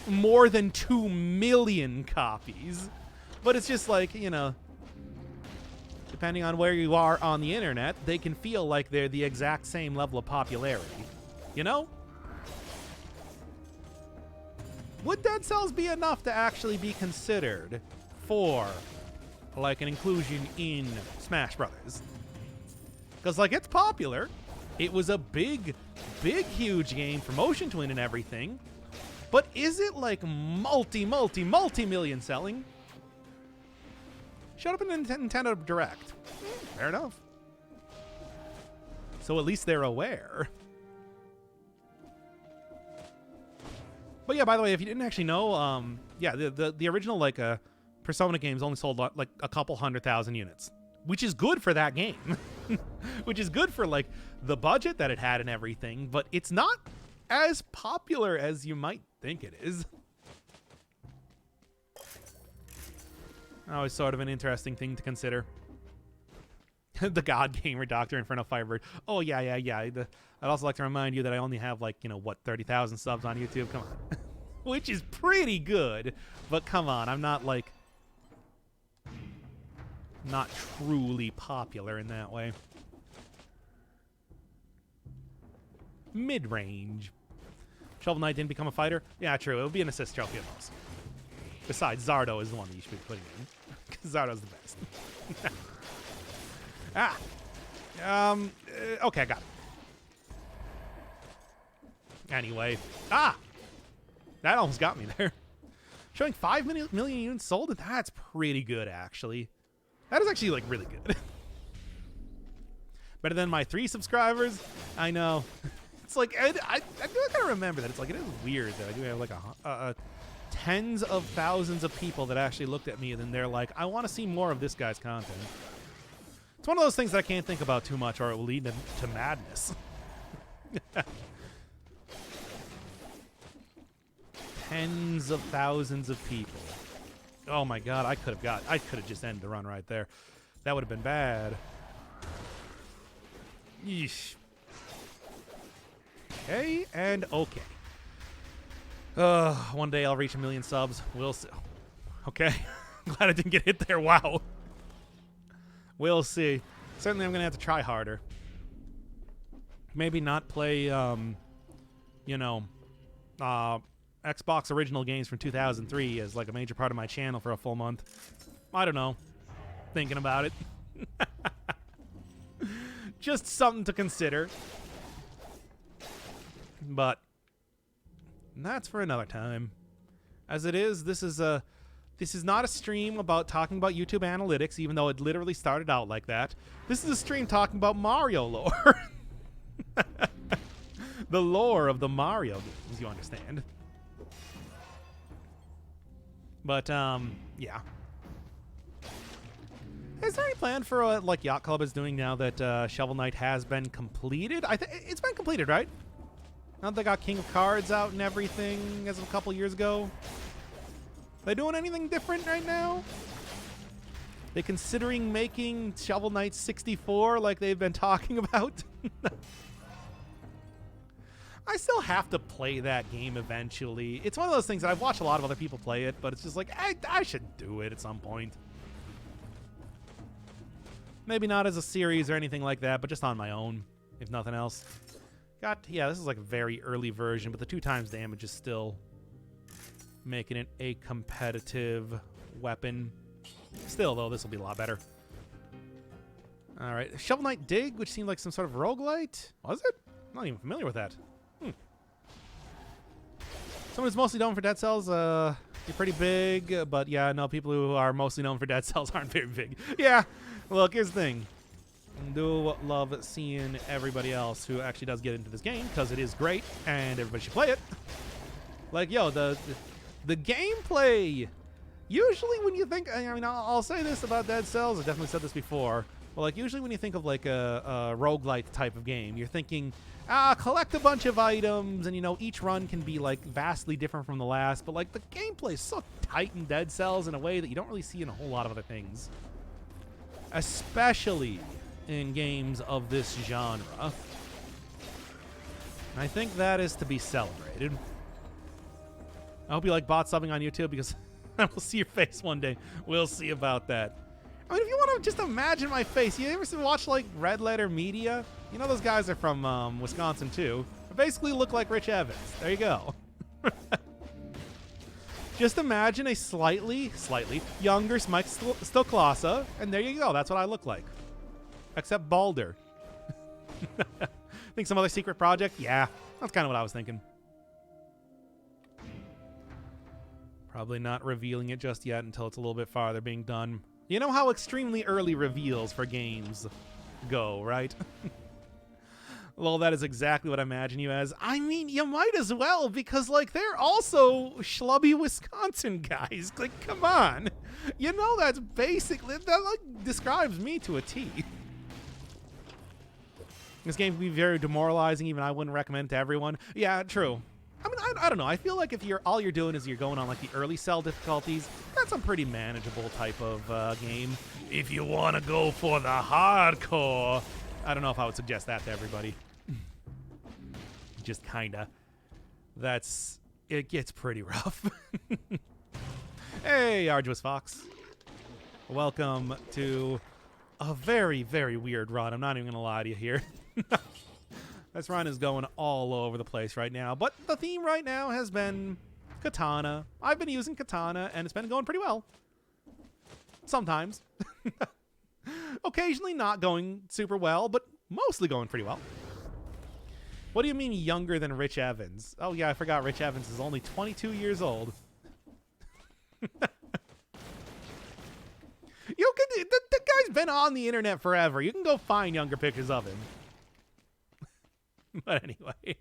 more than 2 million copies. But it's just like, you know, depending on where you are on the internet, they can feel like they're the exact same level of popularity. You know? Would Dead Cells be enough to actually be considered for, like, an inclusion in Smash Brothers? Because, like, it's popular. It was a big, huge game for Motion Twin and everything. But is it, like, multi-million selling? Showed up in the Nintendo Direct. Fair enough. So at least they're aware. But yeah, by the way, if you didn't actually know, yeah, the original, like, Persona games only sold, like, a couple 100,000 units. Which is good for that game. Which is good for, like, the budget that it had and everything, but it's not as popular as you might think it is. Always sort of an interesting thing to consider. The God Gamer Doctor Inferno Firebird. Oh, yeah. I'd also like to remind you that I only have, like, you know, what, 30,000 subs on YouTube? Come on. Which is pretty good, but come on, I'm not, like... not truly popular in that way. Mid-range. Shovel Knight didn't become a fighter? Yeah, true. It would be an assist trophy at most. Besides, Zardo is the one that you should be putting in. Because Zardo's the best. Okay, I got it. Anyway. That almost got me there. Showing 5 million units sold? That's pretty good, actually. That is actually, like, really good. Better than my 3 subscribers? I know. It's like, I do kind of remember that. It's like, it is weird that I do have, like, tens of thousands of people that actually looked at me and then they're like, I want to see more of this guy's content. It's one of those things that I can't think about too much or it will lead to madness. Tens of thousands of people. Oh my god, I could have just ended the run right there. That would have been bad. Yeesh. Okay, and okay. One day I'll reach 1 million subs. We'll see. Okay. Glad I didn't get hit there. Wow. We'll see. Certainly I'm going to have to try harder. Maybe not play, you know, Xbox original games from 2003 as like a major part of my channel for a full month. I don't know. Thinking about it. Just something to consider. But that's for another time. As it is, this is not a stream about talking about YouTube analytics, even though it literally started out like that. This is a stream talking about Mario lore. The lore of the Mario games, you understand. But, yeah. Is there any plan for what, like, Yacht Club is doing now that Shovel Knight has been completed? I think it's been completed, right? Now that they got King of Cards out and everything as of a couple years ago. They doing anything different right now? They considering making Shovel Knight 64 like they've been talking about? I still have to play that game eventually. It's one of those things that I've watched a lot of other people play it, but it's just like, I should do it at some point. Maybe not as a series or anything like that, but just on my own, if nothing else. Yeah, this is like a very early version, but the 2 times damage is still making it a competitive weapon. Still, though, this will be a lot better. All right, Shovel Knight Dig, which seemed like some sort of roguelite. Was it? I'm not even familiar with that. Someone who's mostly known for Dead Cells, you're pretty big, but yeah, no, people who are mostly known for Dead Cells aren't very big. Yeah, look, here's the thing. I do love seeing everybody else who actually does get into this game, because it is great, and everybody should play it. Like, yo, the gameplay, usually when you think, I mean, I'll say this about Dead Cells, I've definitely said this before, but like, usually when you think of like a roguelite type of game, you're thinking, collect a bunch of items, and you know, each run can be like vastly different from the last, but like the gameplay is so tight in Dead Cells in a way that you don't really see in a whole lot of other things. Especially in games of this genre. And I think that is to be celebrated. I hope you like bot subbing on YouTube, because I will see your face one day. We'll see about that. I mean, if you want to just imagine my face, you ever watch like Red Letter Media? You know those guys are from Wisconsin too. They basically look like Rich Evans. There you go. Just imagine a slightly younger Mike Stoklasa, and there you go. That's what I look like. Except balder. Think some other secret project? Yeah, that's kind of what I was thinking. Probably not revealing it just yet until it's a little bit farther being done. You know how extremely early reveals for games go, right? Well, that is exactly what I imagine you as. I mean, you might as well, because, like, they're also schlubby Wisconsin guys. Like, come on. You know that's basically, that, like, describes me to a T. This game can be very demoralizing. Even I wouldn't recommend it to everyone. Yeah, true. I mean, I don't know. I feel like if all you're doing is you're going on like the early cell difficulties, that's a pretty manageable type of game. If you want to go for the hardcore, I don't know if I would suggest that to everybody. Just kinda. It gets pretty rough. Hey, Arduous Fox. Welcome to a very, very weird run. I'm not even gonna lie to you here. This run is going all over the place right now, but the theme right now has been Katana. I've been using Katana, and it's been going pretty well. Sometimes. Occasionally not going super well, but mostly going pretty well. What do you mean younger than Rich Evans? Oh yeah, I forgot Rich Evans is only 22 years old. The guy's been on the internet forever. You can go find younger pictures of him. But anyway,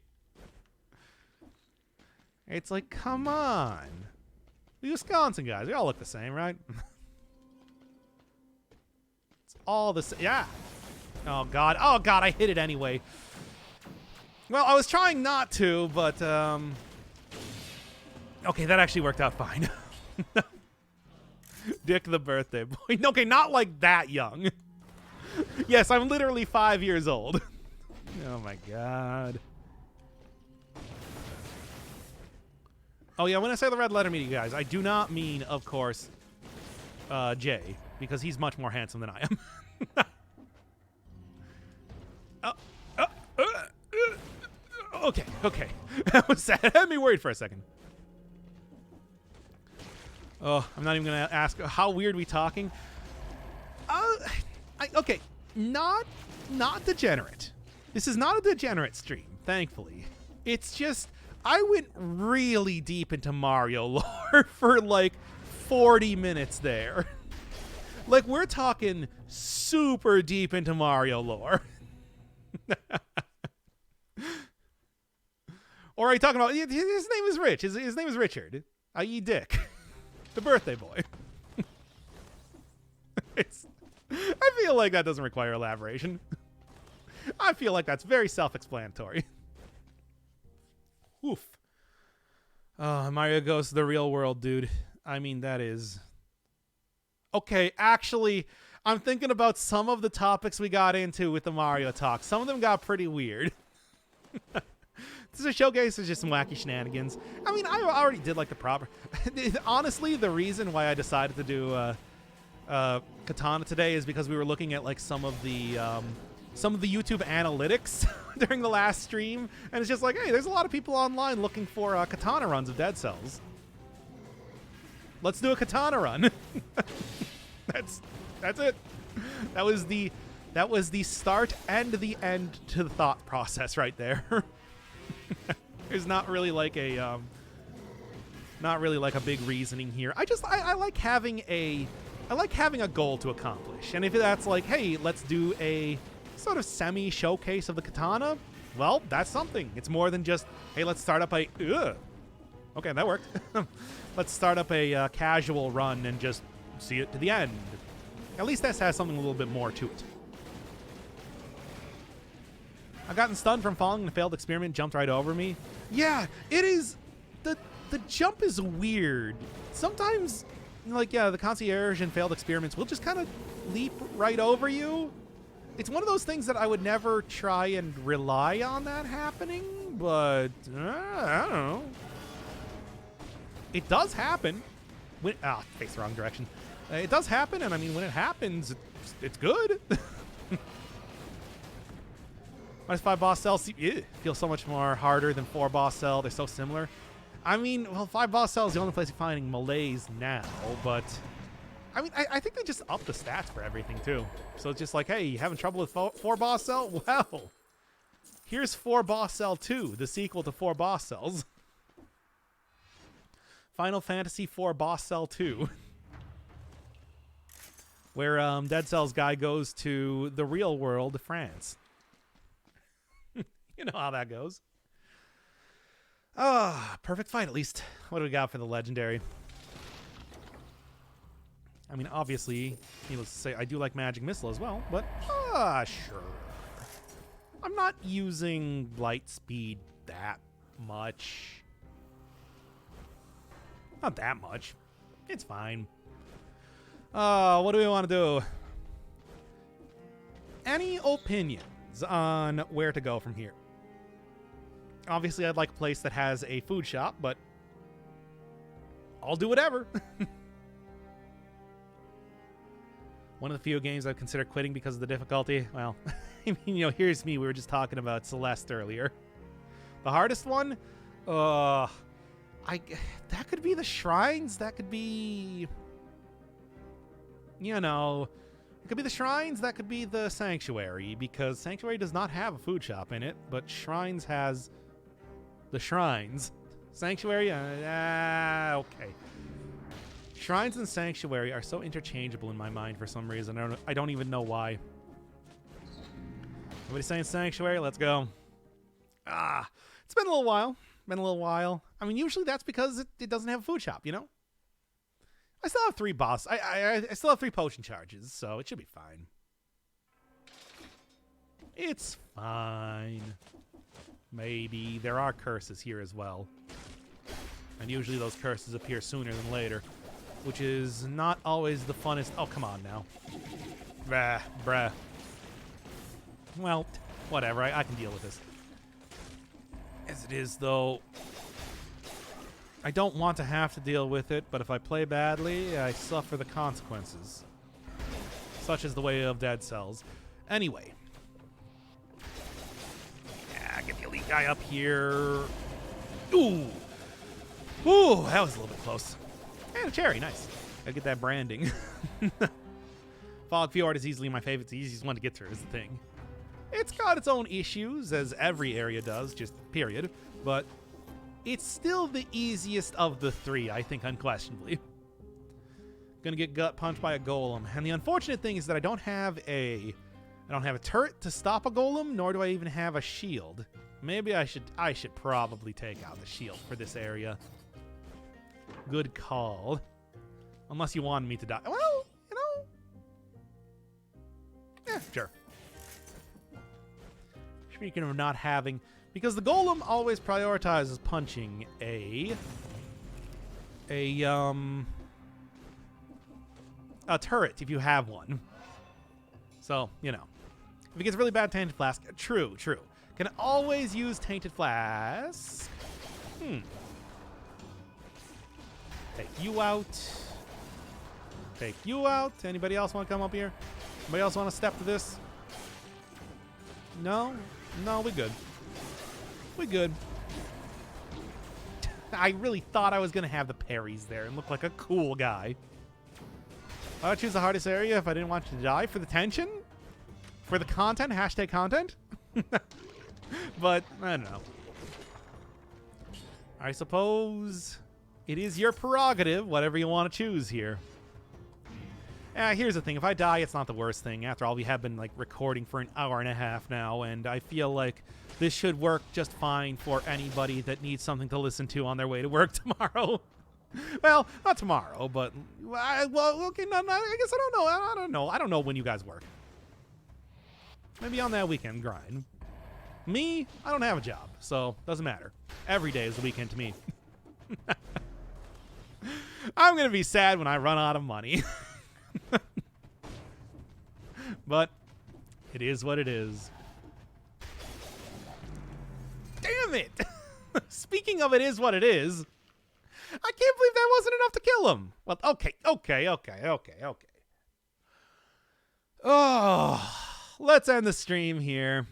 it's like, come on. The Wisconsin guys, they all look the same, right? It's all the same. Yeah. Oh, God. Oh, God, I hit it anyway. Well, I was trying not to, but, okay, that actually worked out fine. Dick the birthday boy. Okay, not like that young. Yes, I'm literally 5 years old. Oh my God. Oh yeah, when I say the Red Letter Media guys, I do not mean, of course, Jay, because he's much more handsome than I am. Okay. That was sad. That had me worried for a second. Oh, I'm not even gonna ask how weird we talking. Okay, not not degenerate. This is not a degenerate stream, thankfully. It's just, I went really deep into Mario lore for like 40 minutes there. Like, we're talking super deep into Mario lore. Or are you talking about, his name is Rich. His name is Richard, i.e. Dick, the birthday boy. I feel like that doesn't require elaboration. I feel like that's very self-explanatory. Oof. Mario goes to the real world, dude. I mean, that is... Okay, actually, I'm thinking about some of the topics we got into with the Mario talk. Some of them got pretty weird. This is a showcase of just some wacky shenanigans. I mean, I already did like the proper... Honestly, the reason why I decided to do Katana today is because we were looking at like some of the YouTube analytics during the last stream, and it's just like, hey, there's a lot of people online looking for Katana runs of Dead Cells. Let's do a Katana run. That's it. That was the start and the end to the thought process right there. There's not really like a big reasoning here. I like having a goal to accomplish. And if that's like, hey, let's do a sort of semi-showcase of the Katana, well, that's something. It's more than just, hey, let's start up a... Okay, that worked. Let's start up a casual run and just see it to the end. At least this has something a little bit more to it. I've gotten stunned from falling in a failed experiment, jumped right over me. Yeah, it is... The jump is weird. Sometimes... Like, yeah, the concierge and failed experiments will just kind of leap right over you. It's one of those things that I would never try and rely on that happening, but I don't know. It does happen. Face the wrong direction. It does happen, and I mean, when it happens, it's good. Minus 5 boss cells feel so much more harder than 4 boss cell. They're so similar. I mean, well, 5 boss cell is the only place you're finding malaise now, but I mean, I think they just up the stats for everything too. So it's just like, hey, you having trouble with 4 boss cell? Well, here's 4 boss cell 2, the sequel to 4 boss cells. Final Fantasy 4 boss cell 2. Where Dead Cells guy goes to the real world, France. You know how that goes. Perfect fight, at least. What do we got for the legendary? I mean, obviously, needless to say, I do like Magic Missile as well, but, sure. I'm not using light speed that much. Not that much. It's fine. What do we want to do? Any opinions on where to go from here? Obviously, I'd like a place that has a food shop, but I'll do whatever. One of the few games I've considered quitting because of the difficulty. Well, I mean, you know, here's me. We were just talking about Celeste earlier. The hardest one? That could be the shrines. That could be... You know... It could be the shrines. That could be the Sanctuary, because Sanctuary does not have a food shop in it, but Shrines has... the shrines. Sanctuary? Okay. Shrines and Sanctuary are so interchangeable in my mind for some reason. I don't even know why. Somebody saying Sanctuary? Let's go. It's been a little while. I mean, usually that's because it doesn't have a food shop, you know? I still have 3 boss. I still have 3 potion charges, so it should be fine. It's fine. Maybe. There are curses here as well. And usually those curses appear sooner than later, which is not always the funnest. Oh, come on now. Bruh. Well, whatever. I can deal with this. As it is, though, I don't want to have to deal with it, but if I play badly, I suffer the consequences. Such is the way of Dead Cells. Anyway. Yeah, get the elite guy up here. Ooh. Ooh, that was a little bit close. And a cherry, nice. Gotta get that branding. Fog Fjord is easily my favorite. It's the easiest one to get through is the thing. It's got its own issues, as every area does, just period. But it's still the easiest of the three, I think, unquestionably. Gonna get gut punched by a golem. And the unfortunate thing is that I don't have a turret to stop a golem, nor do I even have a shield. Maybe I should probably take out the shield for this area. Good call. Unless you want me to die. Well, you know. Yeah, sure. Speaking of not having, because the golem always prioritizes punching a turret if you have one. So, you know. If it gets really bad, Tainted Flask. True. Can always use Tainted Flask. Take you out. Take you out. Anybody else want to come up here? Anybody else want to step to this? No? No, we good. We good. I really thought I was going to have the parries there and look like a cool guy. I would choose the hardest area if I didn't want you to die. For the tension? For the content? Hashtag content? But, I don't know. I suppose it is your prerogative, whatever you want to choose here. Here's the thing. If I die, it's not the worst thing. After all, we have been like recording for an hour and a half now, and I feel like this should work just fine for anybody that needs something to listen to on their way to work tomorrow. Well, not tomorrow, but okay. No, I guess I don't know. I don't know when you guys work. Maybe on that weekend grind. Me, I don't have a job, so doesn't matter. Every day is the weekend to me. I'm gonna be sad when I run out of money. But it is what it is. Damn it! Speaking of it is what it is, I can't believe that wasn't enough to kill him. Well, okay. Oh, let's end the stream here.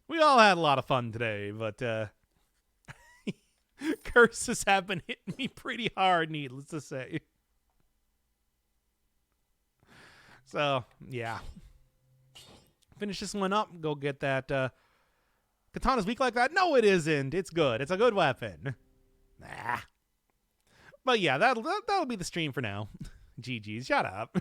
We all had a lot of fun today, but curses have been hitting me pretty hard, needless to say. So, yeah. Finish this one up. Go get that. Katana's weak like that? No, it isn't. It's good. It's a good weapon. Nah. But yeah, that'll be the stream for now. GG's. Shut up.